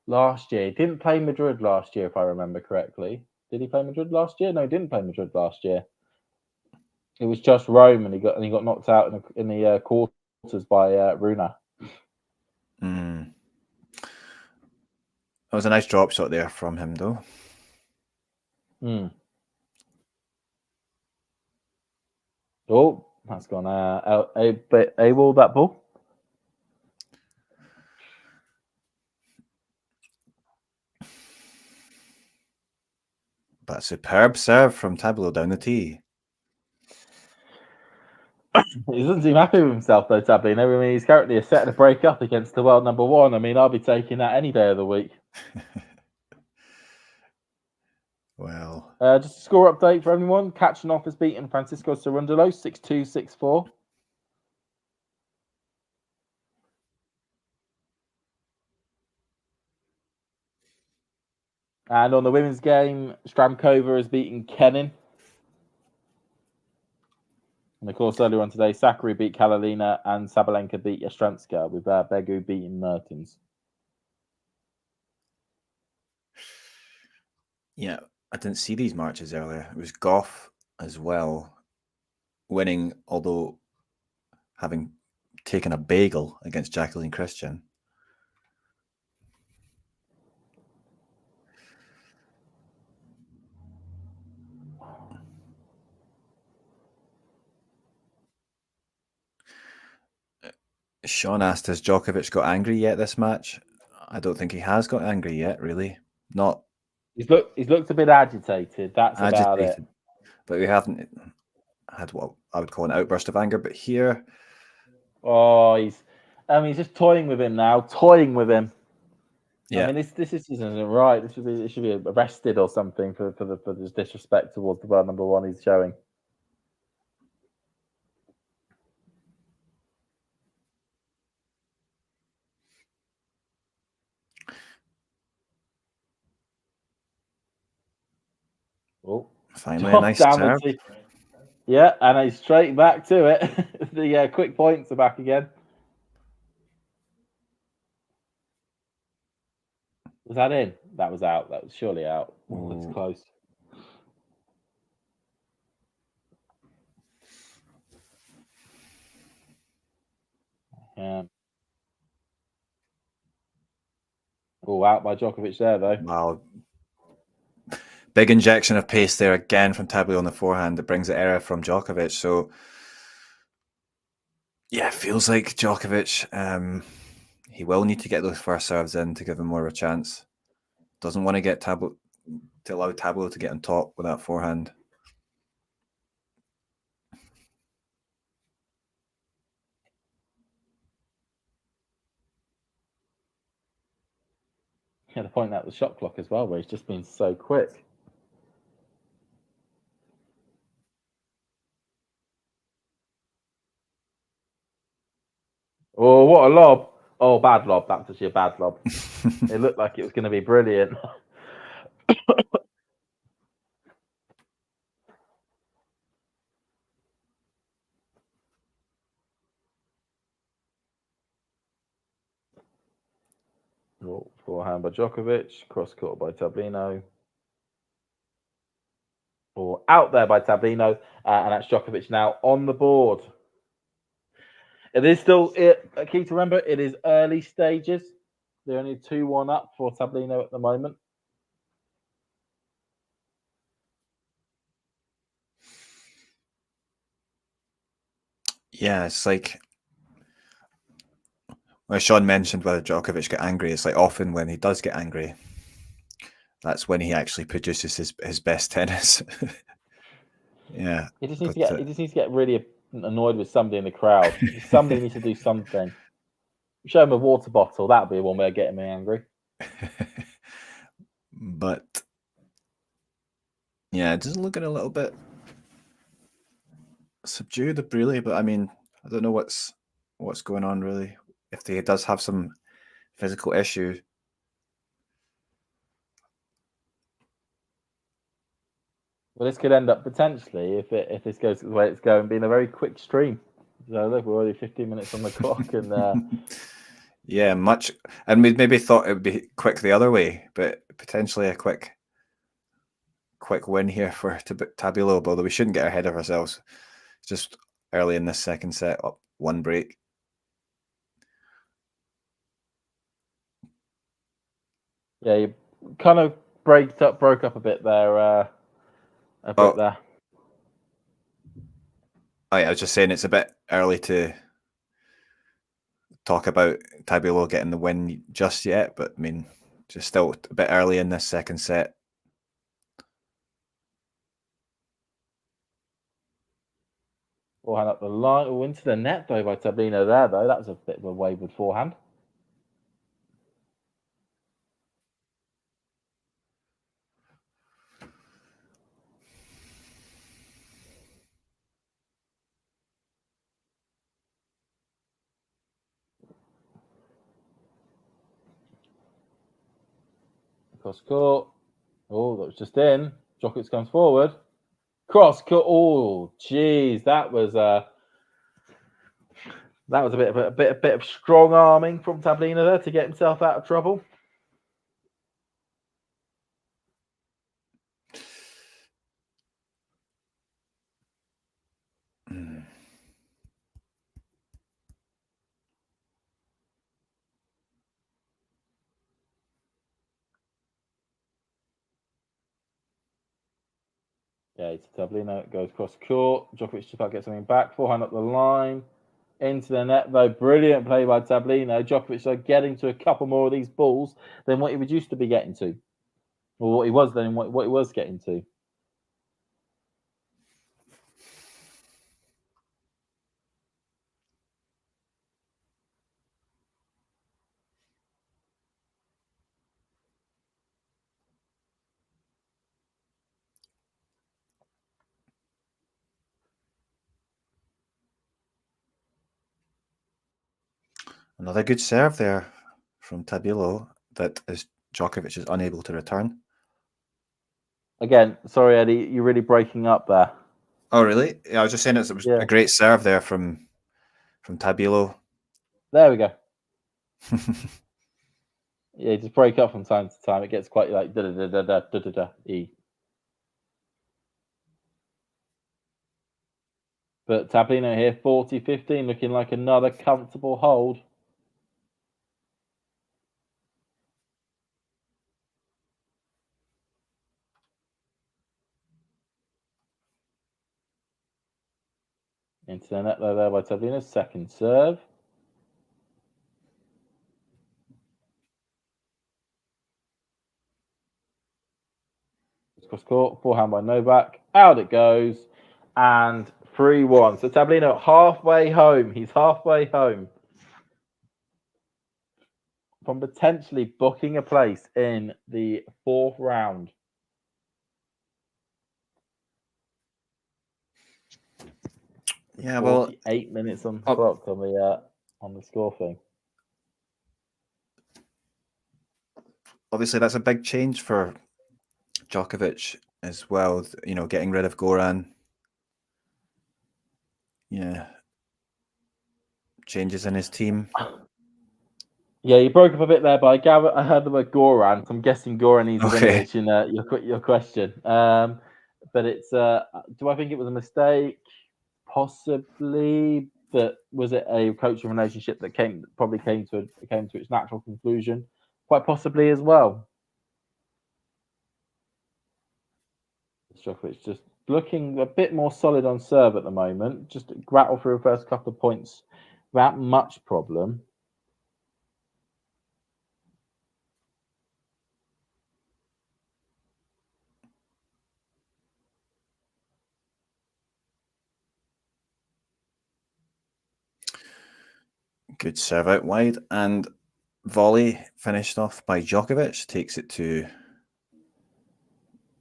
[SPEAKER 1] last year? He didn't play Madrid last year, if I remember correctly. Did he play Madrid last year? No, he didn't play Madrid last year. It was just Rome, and he got knocked out in the quarters by Runa.
[SPEAKER 2] Mm. That was a nice drop shot there from him, though.
[SPEAKER 1] Oh, that's gone a wall that ball.
[SPEAKER 2] But a superb serve from Tabilo down the tee.
[SPEAKER 1] He doesn't seem happy with himself though, Tabilo. I mean, he's currently a set to break up against the world number one. I mean, I'll be taking that any day of the week.
[SPEAKER 2] Well,
[SPEAKER 1] just a score update for everyone. Kachanov has beaten Francisco Cerundolo 6-2, 6-4. And on the women's game, Stramkova has beaten Kenin. And of course, earlier on today, Sakari beat Kalalina and Sabalenka beat Yastranska, with Begu beating Mertens.
[SPEAKER 2] yeah, I didn't see these matches earlier. It was Goff as well, winning, although having taken a bagel against Jacqueline Christian. Sean asked, has Djokovic got angry yet this match? I don't think he has got angry yet, really. Not.
[SPEAKER 1] He's looked a bit agitated. That's about it.
[SPEAKER 2] But we haven't had what I would call an outburst of anger. But here,
[SPEAKER 1] he's just toying with him now. Toying with him.
[SPEAKER 2] Yeah.
[SPEAKER 1] I mean, this isn't right. It should be arrested or something for this disrespect towards the world number one he's showing. Oh,
[SPEAKER 2] finally a nice serve.
[SPEAKER 1] Yeah, and he's straight back to it. The quick points are back again. Was that in? That was out. That was surely out. Oh, it's close. Yeah. Oh, out by Djokovic there, though.
[SPEAKER 2] Wow. Big injection of pace there again from Tabilo on the forehand that brings the error from Djokovic. So, yeah, it feels like Djokovic, he will need to get those first serves in to give him more of a chance. Doesn't want to get Tabilo, to allow Tabilo to get on top with that forehand.
[SPEAKER 1] Yeah, to point out the shot clock as well, where he's just been so quick. Oh, what a lob. Oh, bad lob. That's actually a bad lob. It looked like it was going to be brilliant. Oh, forehand by Djokovic. Cross court by Tabino. Or out there by Tabino. And that's Djokovic now on the board. It is still key to remember, it is early stages. They're only 2-1 up for Tabino at the moment.
[SPEAKER 2] Yeah, it's like, well, Sean mentioned whether Djokovic get angry. It's like often when he does get angry, that's when he actually produces his best tennis. Yeah.
[SPEAKER 1] He just needs to get really annoyed with somebody in the crowd. Somebody needs to do something. Show him a water bottle. That'll be one way of getting me angry.
[SPEAKER 2] But yeah, it doesn't look a little bit subdued, really. But I mean, I don't know what's going on really. If he does have some physical issue,
[SPEAKER 1] Well, this could end up potentially, if this goes the way it's going, being a very quick stream. So look, we're already 15 minutes on the clock, and
[SPEAKER 2] yeah, much. And we maybe thought it would be quick the other way, but potentially a quick win here for Tabilo. Although we shouldn't get ahead of ourselves. It's just early in this second set, up one break.
[SPEAKER 1] Yeah, you kind of broke up a bit there. There.
[SPEAKER 2] Oh, yeah, I was just saying it's a bit early to talk about Tabilo getting the win just yet, but I mean, just still a bit early in this second set.
[SPEAKER 1] Forehand up the line, into the net though by Tabilo there though. That was a bit of a wayward forehand. Cross court. Oh, that was just in. Djokovic comes forward. Cross court. Oh, jeez, that was a bit of strong arming from Tabilo there to get himself out of trouble. Yeah, it's Tabilo. It goes cross court. Djokovic just about to get something back. Forehand up the line. Into the net, though. Brilliant play by Tabilo. Djokovic are getting to a couple more of these balls than what he was used to be getting to. Or what he was then, what he was getting to.
[SPEAKER 2] Another good serve there from Tabilo that Djokovic is unable to return.
[SPEAKER 1] Again, sorry, Eddie, you're really breaking up there.
[SPEAKER 2] Oh, really? Yeah, I was just saying it was a great serve there from Tabilo.
[SPEAKER 1] There we go. Yeah, just break up from time to time. It gets quite like da-da-da-da-da-da-da-e. But Tabilo here, 40-15, looking like another comfortable hold. Into the net there by Tabilo. Second serve. Cross court, forehand by Novak. Out it goes. And 3-1. So Tabilo halfway home. He's halfway home from potentially booking a place in the fourth round.
[SPEAKER 2] Yeah, well,
[SPEAKER 1] 8 minutes on the clock on the score thing.
[SPEAKER 2] Obviously, that's a big change for Djokovic as well. You know, getting rid of Goran. Yeah, changes in his team.
[SPEAKER 1] Yeah, you broke up a bit there, but I heard the word Goran. So I'm guessing Goran is elimination. Your question. But it's do I think it was a mistake? Possibly. But was it a coaching relationship that came to its natural conclusion? Quite possibly as well. Djokovic just looking a bit more solid on serve at the moment. Just rattle through the first couple of points without much problem.
[SPEAKER 2] Good serve out wide, and volley finished off by Djokovic takes it to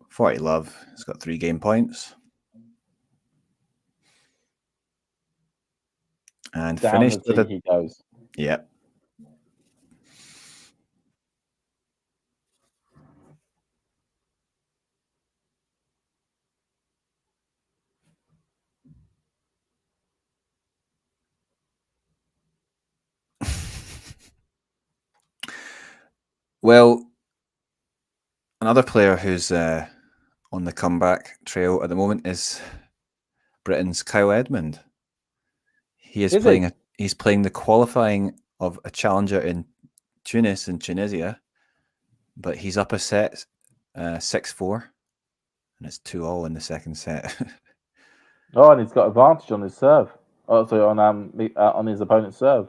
[SPEAKER 2] 40 love. He's got 3 game points. And
[SPEAKER 1] down
[SPEAKER 2] finished
[SPEAKER 1] the tee he goes.
[SPEAKER 2] Yep. Well, another player who's on the comeback trail at the moment is Britain's Kyle Edmund. He's playing the qualifying of a challenger in Tunis in Tunisia, but he's up a set 6-4, and it's 2-all in the second set.
[SPEAKER 1] Oh, and he's got advantage on his serve. Oh, sorry, on his opponent's serve.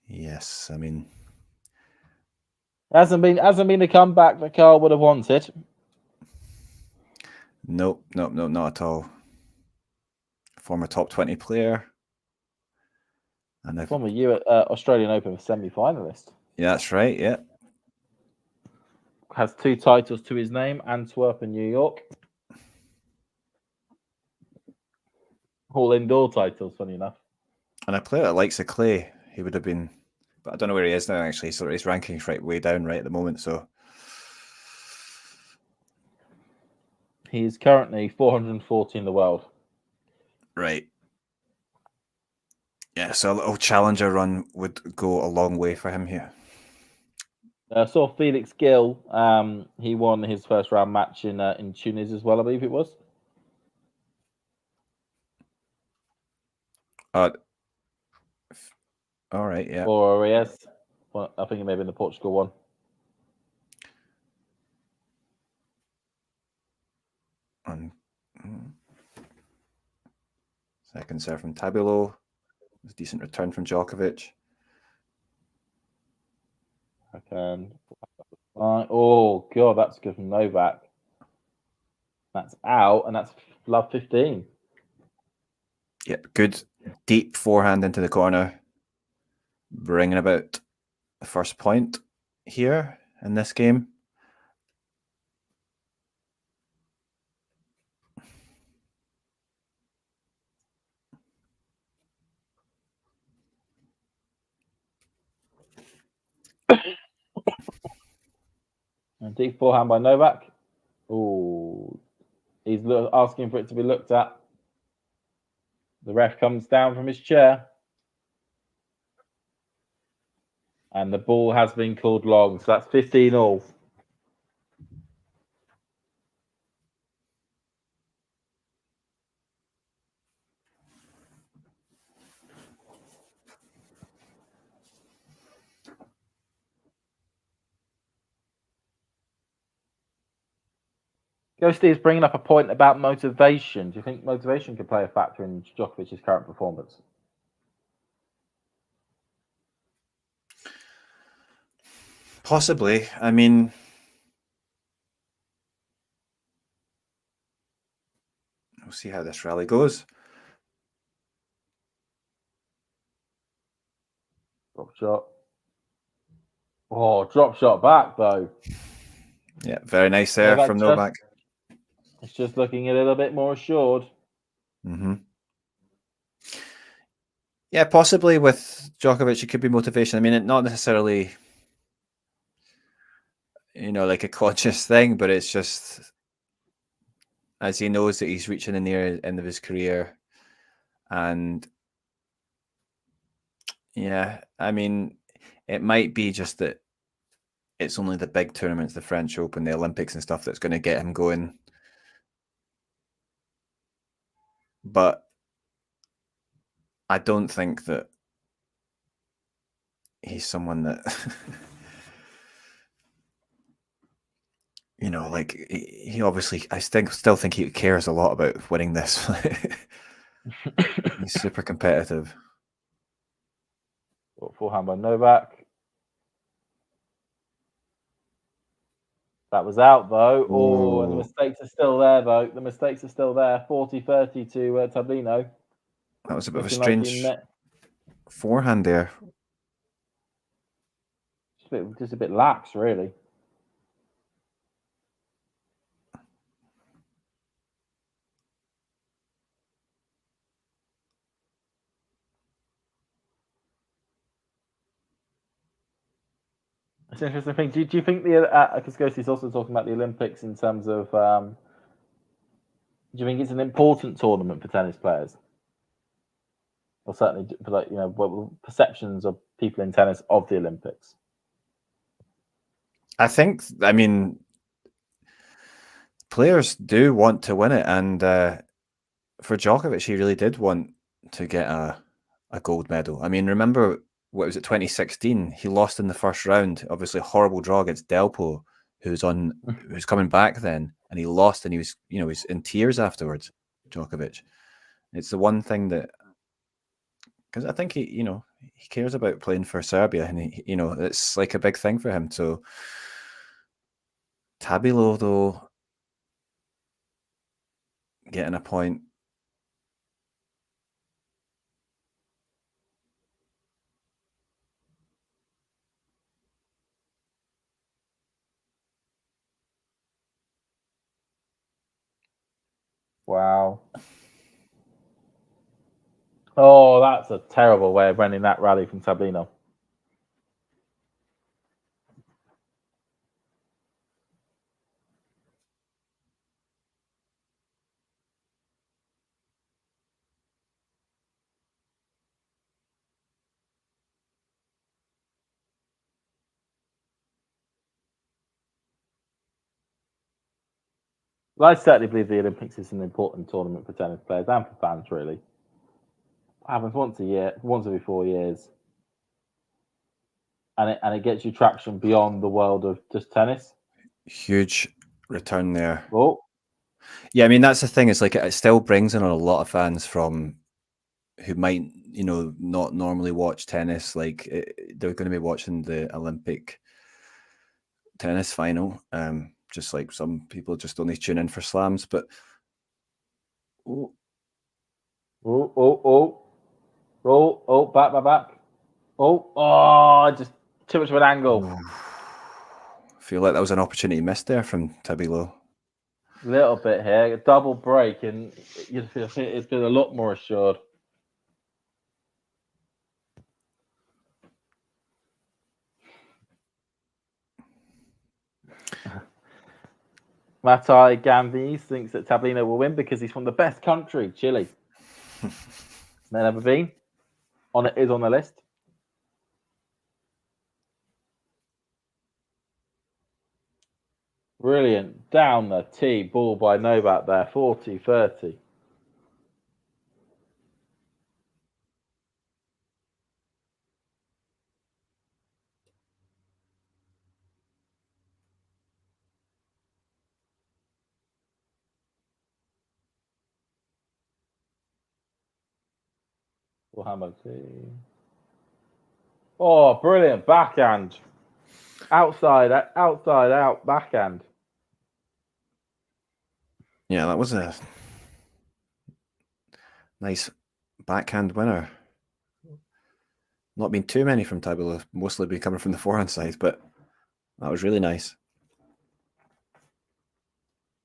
[SPEAKER 2] Yes, I mean,
[SPEAKER 1] hasn't been a comeback that Carl would have wanted.
[SPEAKER 2] Nope, not at all. Former top 20 player. And
[SPEAKER 1] former Australian Open semi-finalist.
[SPEAKER 2] Yeah, that's right, yeah.
[SPEAKER 1] Has 2 titles to his name, Antwerp and New York. All indoor titles, funny enough.
[SPEAKER 2] And a player that likes the clay, he would have been, but I don't know where he is now, actually. So his ranking's way down right at the moment, so.
[SPEAKER 1] He's currently 440 in the world.
[SPEAKER 2] Right. Yeah, so a little challenger run would go a long way for him here.
[SPEAKER 1] Saw Felix Gill. He won his first round match in Tunis as well, I believe it was.
[SPEAKER 2] All right, yeah.
[SPEAKER 1] Or yes, well, I think it may have been the Portugal one.
[SPEAKER 2] Second serve from Tabilo. A decent return from Djokovic.
[SPEAKER 1] Oh god, that's good from Novak. That's out, and that's love 15.
[SPEAKER 2] Yep, good deep forehand into the corner, bringing about the first point here in this game.
[SPEAKER 1] And deep forehand by Novak. Oh, he's asking for it to be looked at. The ref comes down from his chair. And the ball has been called long. So that's 15-all. Ghosty is bringing up a point about motivation. Do you think motivation could play a factor in Djokovic's current performance?
[SPEAKER 2] Possibly. I mean, we'll see how this rally goes.
[SPEAKER 1] Drop shot. Oh, drop shot back, though.
[SPEAKER 2] Yeah, very nice there from Novak.
[SPEAKER 1] It's just looking a little bit more assured.
[SPEAKER 2] Mm-hmm. Yeah, possibly with Djokovic, it could be motivation. I mean, not necessarily, like a conscious thing, but it's just as he knows that he's reaching the near end of his career. And yeah, I mean, it might be just that it's only the big tournaments, the French Open, the Olympics and stuff that's going to get him going. But I don't think that he's someone that, like he obviously, I still think he cares a lot about winning this. He's super competitive.
[SPEAKER 1] Forehand by Novak. That was out, though. Oh, and the mistakes are still there, though. The mistakes are still there. 40-30 to Tabilo.
[SPEAKER 2] That was a bit of a strange forehand there.
[SPEAKER 1] Just a bit lax, really. It's an interesting thing. Do you think because Ghostie's also talking about the Olympics in terms of, do you think it's an important tournament for tennis players? or certainly for like perceptions of people in tennis of the Olympics?
[SPEAKER 2] I mean, players do want to win it, and for Djokovic, he really did want to get a gold medal. I mean, remember what was it, 2016? He lost in the first round. Obviously, a horrible draw against Delpo, who's coming back then, and he lost, and he was he's in tears afterwards. Djokovic. It's the one thing that, because I think he cares about playing for Serbia, and it's like a big thing for him. So Tabilo, though, getting a point.
[SPEAKER 1] Wow. Oh, that's a terrible way of ending that rally from Tabilo. Well, I certainly believe the Olympics is an important tournament for tennis players and for fans, really. It happens once a year, once every 4 years. And it gets you traction beyond the world of just tennis.
[SPEAKER 2] Huge return there.
[SPEAKER 1] Oh.
[SPEAKER 2] Yeah, I mean, that's the thing. It's like it still brings in a lot of fans from who might, not normally watch tennis. Like they're going to be watching the Olympic tennis final. Just like some people just only tune in for slams. But
[SPEAKER 1] Back. Just too much of an angle.
[SPEAKER 2] I feel like that was an opportunity missed there from Tabilo.
[SPEAKER 1] A little bit here, a double break, and it's been a lot more assured. Matai Gandhi thinks that Tabilo will win because he's from the best country, Chile. Never been. Is on the list. Brilliant. Down the tee. Ball by Novak there. 40-30. Oh, brilliant. Backhand. Outside out, backhand.
[SPEAKER 2] Yeah, that was a nice backhand winner. Not been too many from Tabilo, mostly been coming from the forehand side, but that was really nice.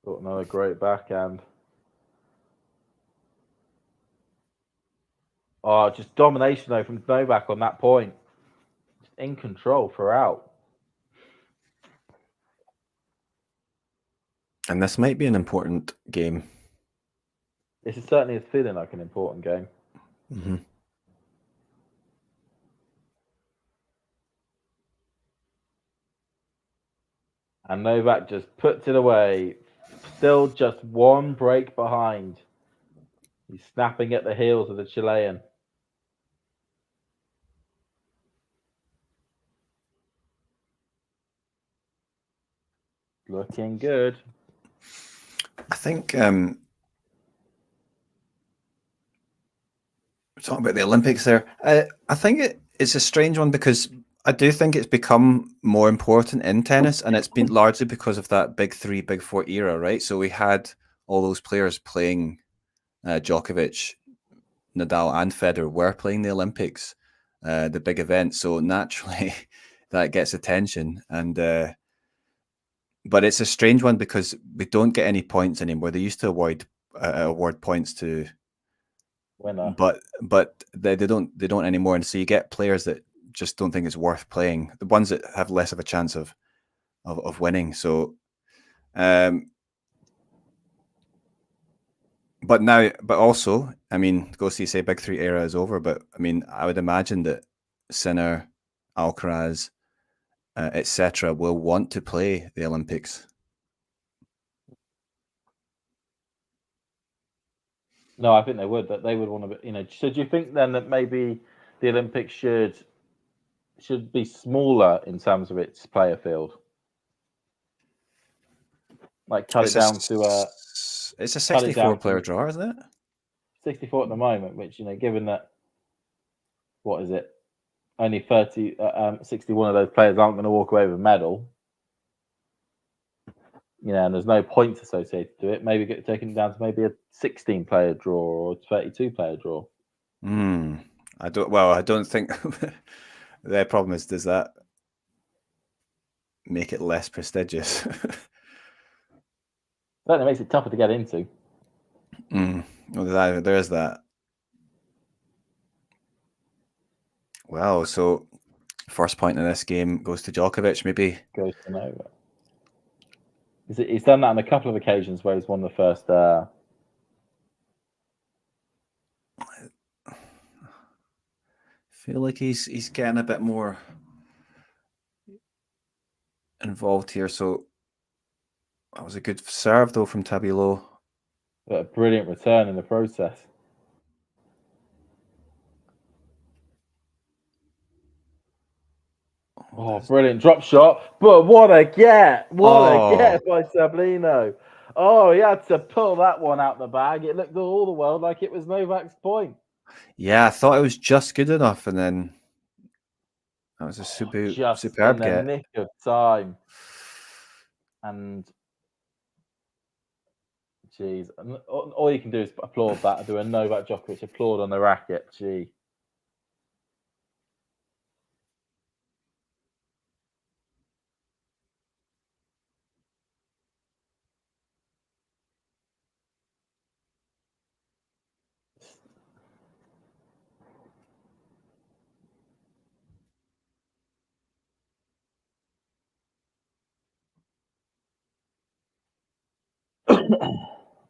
[SPEAKER 1] Got another great backhand. Oh, just domination though from Novak on that point. Just in control throughout.
[SPEAKER 2] And this might be an important game.
[SPEAKER 1] This is certainly feeling like an important game.
[SPEAKER 2] Mm-hmm.
[SPEAKER 1] And Novak just puts it away. Still just one break behind. He's snapping at the heels of the Chilean. Looking good.
[SPEAKER 2] I think talking about the Olympics there, I think it's a strange one because I do think it's become more important in tennis, and it's been largely because of that big three, big four era, right? So we had all those players playing Djokovic, Nadal, and Federer were playing the Olympics, the big event. So naturally, that gets attention. And but it's a strange one because we don't get any points anymore. They used to award points to
[SPEAKER 1] winner,
[SPEAKER 2] but they don't anymore. And so you get players that just don't think it's worth playing. The ones that have less of a chance of winning. So, but But now, but also, I mean, Ghosty say Big Three era is over, but I mean, I would imagine that Sinner, Alcaraz, etc., will want to play the Olympics.
[SPEAKER 1] No, I think they would. That they would want to, So do you think then that maybe the Olympics should be smaller in terms of its player field? Like cut it down to
[SPEAKER 2] it's a 64 player draw, isn't it?
[SPEAKER 1] 64 at the moment, which given that what is it? Only 61 of those players aren't going to walk away with a medal. And there's no points associated to it. Maybe get taken down to maybe a 16-player draw or a 32-player draw.
[SPEAKER 2] I don't think the problem is, does that make it less prestigious?
[SPEAKER 1] Certainly makes it tougher to get into.
[SPEAKER 2] Well, there is that. Well, so first point in this game goes to Djokovic, maybe.
[SPEAKER 1] Goes to Novak. He's done that on a couple of occasions where he's won the first. I
[SPEAKER 2] feel like he's getting a bit more involved here. So that was a good serve though from Tabilo.
[SPEAKER 1] But a brilliant return in the process. Oh, brilliant drop shot. But what a get. What a get by Tabilo. Oh, he had to pull that one out the bag. It looked all the world like it was Novak's point.
[SPEAKER 2] Yeah, I thought it was just good enough, and then that was a superb
[SPEAKER 1] in the
[SPEAKER 2] get.
[SPEAKER 1] Nick of time. And geez, all you can do is applaud that. Do a Novak Djokovic applaud on the racket. Gee.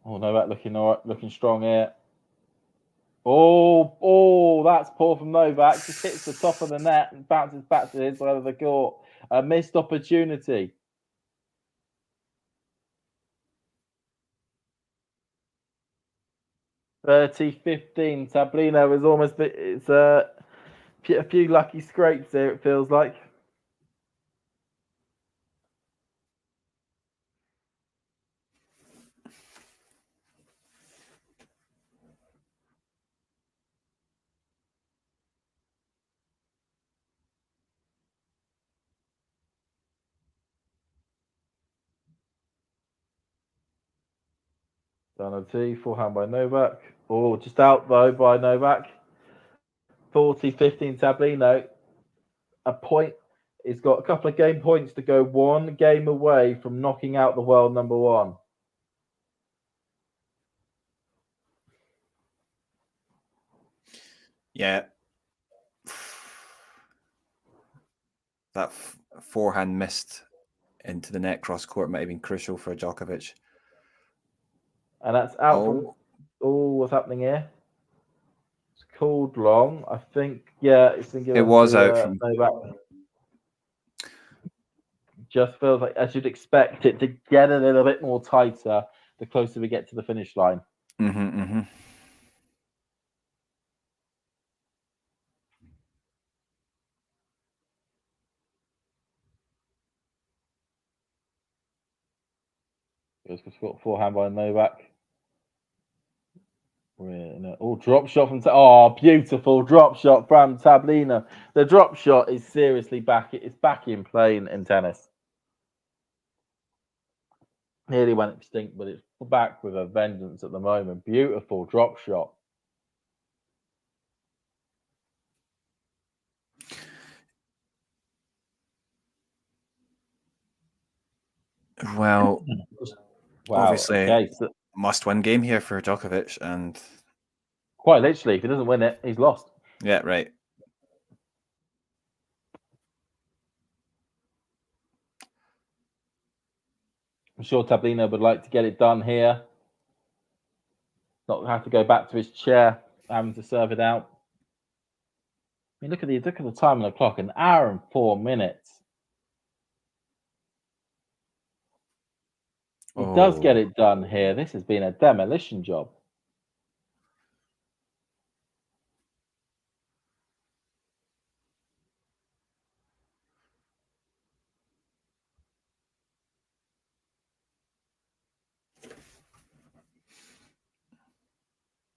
[SPEAKER 1] Oh, Novak looking strong here. Oh, that's poor from Novak. Just hits the top of the net and bounces back to his side of the court. A missed opportunity. (30-15). Tabilo is almost. It's a few lucky scrapes here. It feels like. Down a T, forehand by Novak. Oh, just out though by Novak. 40-15 Tabilo. A point. He's got a couple of game points to go. One game away from knocking out the world number one.
[SPEAKER 2] Yeah. That forehand missed into the net cross court might have been crucial for Djokovic.
[SPEAKER 1] And that's out from. Oh, what's happening here? It's called long. I think, yeah, it's been given.
[SPEAKER 2] It was out from
[SPEAKER 1] Novak. Just feels like, as you'd expect it to get a little bit more tighter the closer we get to the finish line.
[SPEAKER 2] I'm
[SPEAKER 1] Goes forehand by Novak. Drop shot from beautiful drop shot from Tabilo. The drop shot is seriously back. It's back in play in tennis. Nearly went extinct, but it's back with a vengeance at the moment. Beautiful drop shot.
[SPEAKER 2] Well, obviously,
[SPEAKER 1] okay, so
[SPEAKER 2] must-win game here for Djokovic, and
[SPEAKER 1] quite literally, if he doesn't win it, he's lost.
[SPEAKER 2] Yeah, right.
[SPEAKER 1] I'm sure Tabilo would like to get it done here. not have to go back to his chair, having to serve it out. I mean, look at the time on the clock, 1 hour and 4 minutes. He does get it done here. This has been a demolition job.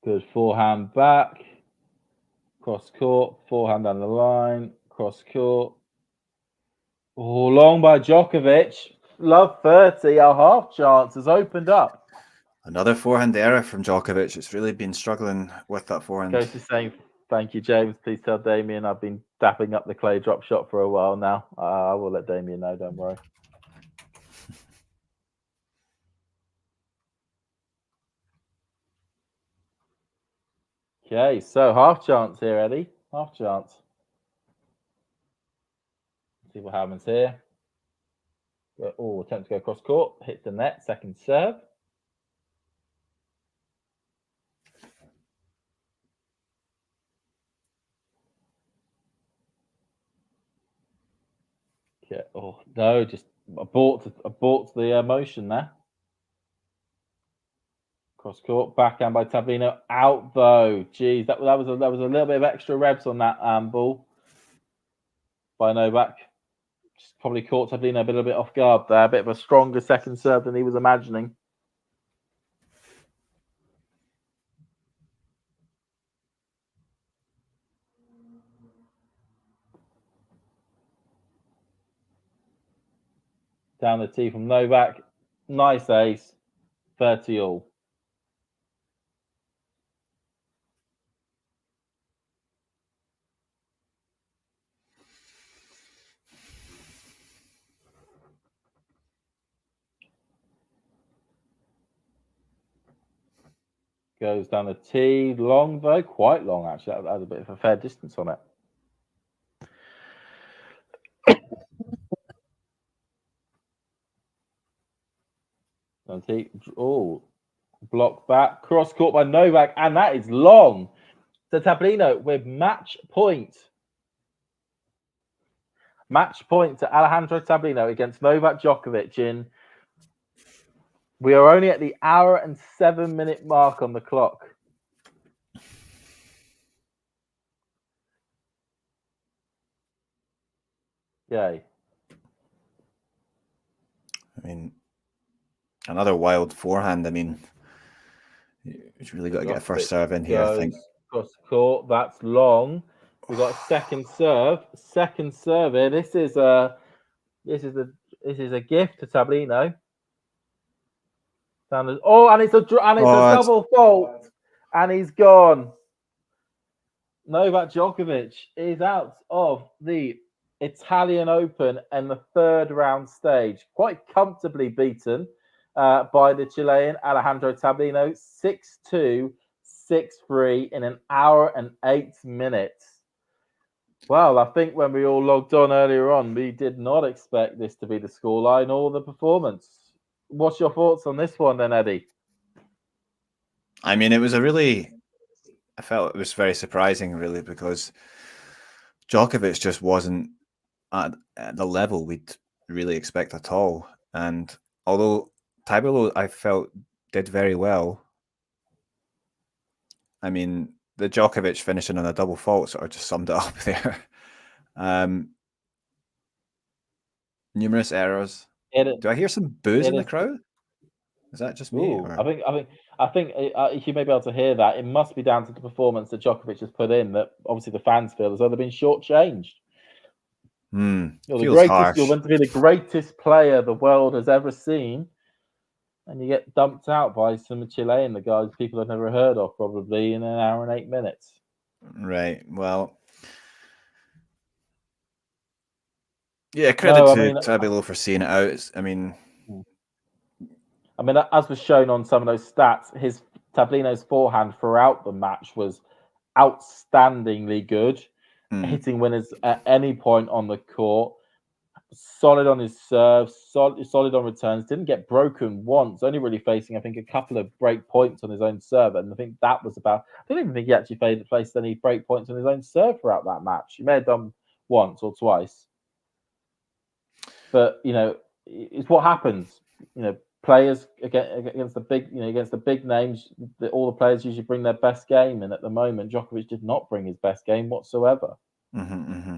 [SPEAKER 1] Good forehand back. Cross court. Forehand down the line. Cross court. Oh, long by Djokovic. Love 30. Our half chance has opened up.
[SPEAKER 2] Another forehand error from Djokovic. It's really been struggling with that forehand.
[SPEAKER 1] Ghost is saying, thank you, James. Please tell Damien I've been dapping up the clay drop shot for a while now. I will let Damien know, don't worry. Okay, so half chance here, Eddie. Half chance. See what happens here. Oh, attempt to go across court. Hits the net. Second serve. Okay. Oh no, just abort the motion there. Cross court, backhand by Tabilo. Out though. Jeez, that was a little bit of extra revs on that ball by Novak. Just probably caught Tabilo a little bit off guard there. A bit of a stronger second serve than he was imagining. Down the tee from Novak. Nice ace. 30 all. Goes down the tee. Long though. Quite long actually. That had a bit of a fair distance on it. Oh, block back, cross court by Novak, and that is long. So Tabilo with match point. Match point to Alejandro Tabilo against Novak Djokovic. We are only at the 1 hour and 7 minute mark on the clock. Yay.
[SPEAKER 2] I mean, another wild forehand. I mean, you've really got to get a first serve in here, I think.
[SPEAKER 1] Cross court, that's long. We've got a second serve. Second serve here. This is a gift to Tabilo. And it's a double fault, and he's gone. Novak Djokovic is out of the Italian Open in the third round stage, quite comfortably beaten by the Chilean Alejandro Tabilo, 6-2, 6-3 in 1 hour and 8 minutes. Well, I think when we all logged on earlier on, we did not expect this to be the scoreline or the performance. What's your thoughts on this one then, Eddie?
[SPEAKER 2] I mean, I felt it was very surprising, really, because Djokovic just wasn't at the level we'd really expect at all. And although Tabilo, I felt, did very well, I mean, the Djokovic finishing on a double fault sort of just summed it up there. Numerous errors. Do I hear some boos in the crowd? Is that just me?
[SPEAKER 1] I think you may be able to hear that. It must be down to the performance that Djokovic has put in. That obviously the fans feel as though they've been shortchanged. You're meant to be the greatest player the world has ever seen, and you get dumped out by some Chilean, the guys people have never heard of, probably in 1 hour and 8 minutes.
[SPEAKER 2] Right. Well, yeah. Credit to Tabilo for seeing it out. I mean,
[SPEAKER 1] as was shown on some of those stats, Tabino's forehand throughout the match was outstandingly good, hitting winners at any point on the court. solid on his serve, solid on returns. Didn't get broken once. Only really facing, I think, a couple of break points on his own serve, and I think that was about. I don't even think he actually faced any break points on his own serve throughout that match. He may have done once or twice, but it's what happens. Players against the big names, all the players usually bring their best game, and at the moment, Djokovic did not bring his best game whatsoever.
[SPEAKER 2] Mm-hmm, mm-hmm.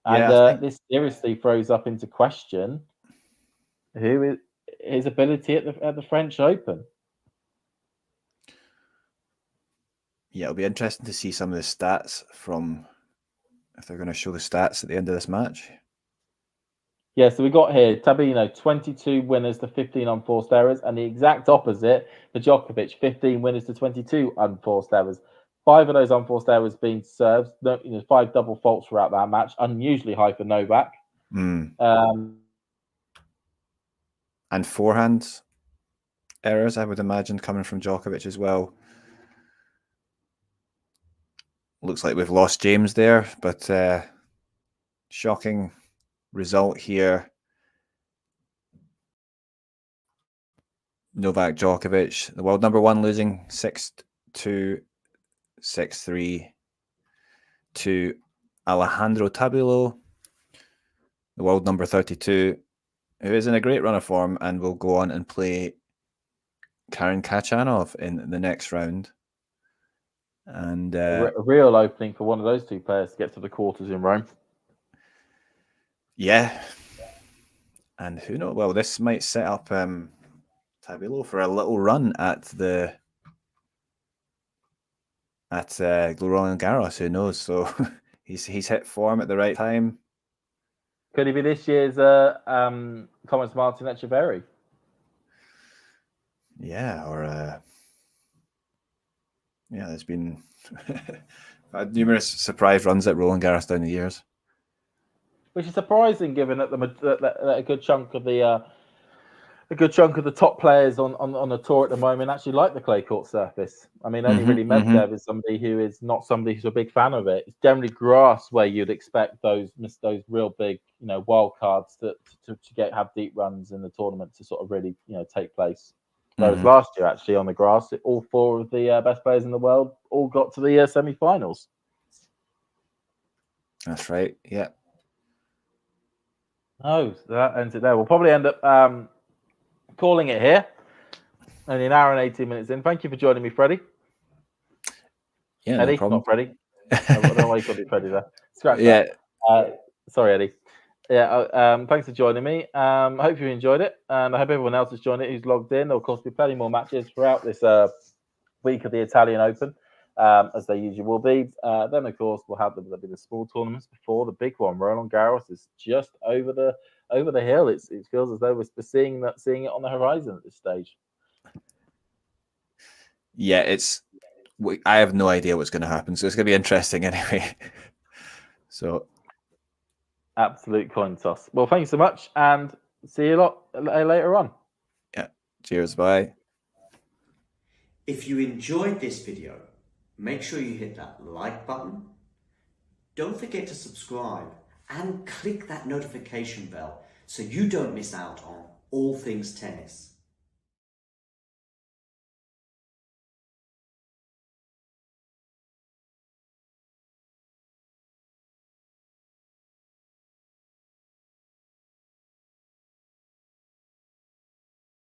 [SPEAKER 1] And this seriously throws up into question his ability at the French Open.
[SPEAKER 2] Yeah, it'll be interesting to see some of the stats if they're going to show the stats at the end of this match.
[SPEAKER 1] Yeah, so we got here Tabilo, 22 winners to 15 unforced errors, and the exact opposite for Djokovic, 15 winners to 22 unforced errors. 5 of those unforced errors being serves, 5 double faults throughout that match, unusually high for Novak.
[SPEAKER 2] And forehand errors, I would imagine, coming from Djokovic as well. Looks like we've lost James there, but shocking result here. Novak Djokovic, the world number 1, losing 6-2, 6-3 to Alejandro Tabilo, the world number 32, who is in a great run of form and will go on and play Karen Khachanov in the next round. And
[SPEAKER 1] a real opening for one of those two players to get to the quarters in Rome.
[SPEAKER 2] Yeah. And who knows? Well, this might set up Tabilo for a little run at Roland Garros. Who knows? So he's hit form at the right time.
[SPEAKER 1] Could he be this year's Thomas Martin Etcheverry?
[SPEAKER 2] Yeah, or there's been numerous surprise runs at Roland Garros down the years,
[SPEAKER 1] which is surprising given that a good chunk of the top players on the tour at the moment actually like the clay court surface. I mean, only really Medvedev is somebody who is not somebody who's a big fan of it. It's generally grass where you'd expect those real big wild cards to have deep runs in the tournament to sort of really take place. Whereas last year, actually, on the grass, all 4 of the best players in the world all got to the semi-finals.
[SPEAKER 2] That's right. Yeah.
[SPEAKER 1] Oh, so that ends it there. We'll probably end up calling it here. Only an hour and 18 minutes in. Thank you for joining me, Freddie.
[SPEAKER 2] Yeah,
[SPEAKER 1] Eddie,
[SPEAKER 2] no problem.
[SPEAKER 1] not Freddie. I don't know why you called me Freddie there. Scratch
[SPEAKER 2] that.
[SPEAKER 1] Sorry, Eddie. Yeah, thanks for joining me. I hope you enjoyed it, and I hope everyone else has joined it who's logged in. There'll, of course, be plenty more matches throughout this week of the Italian Open, as they usually will be. Then, of course, there'll be the small tournaments before the big one. Roland Garros is just over the hill. It feels as though we're seeing it on the horizon at this stage.
[SPEAKER 2] Yeah, I have no idea what's going to happen, so it's going to be interesting anyway. So.
[SPEAKER 1] Absolute coin toss. Well, thank you so much, and see you later on.
[SPEAKER 2] Yeah. Cheers. Bye.
[SPEAKER 3] If you enjoyed this video, make sure you hit that like button. Don't forget to subscribe and click that notification bell so you don't miss out on all things tennis.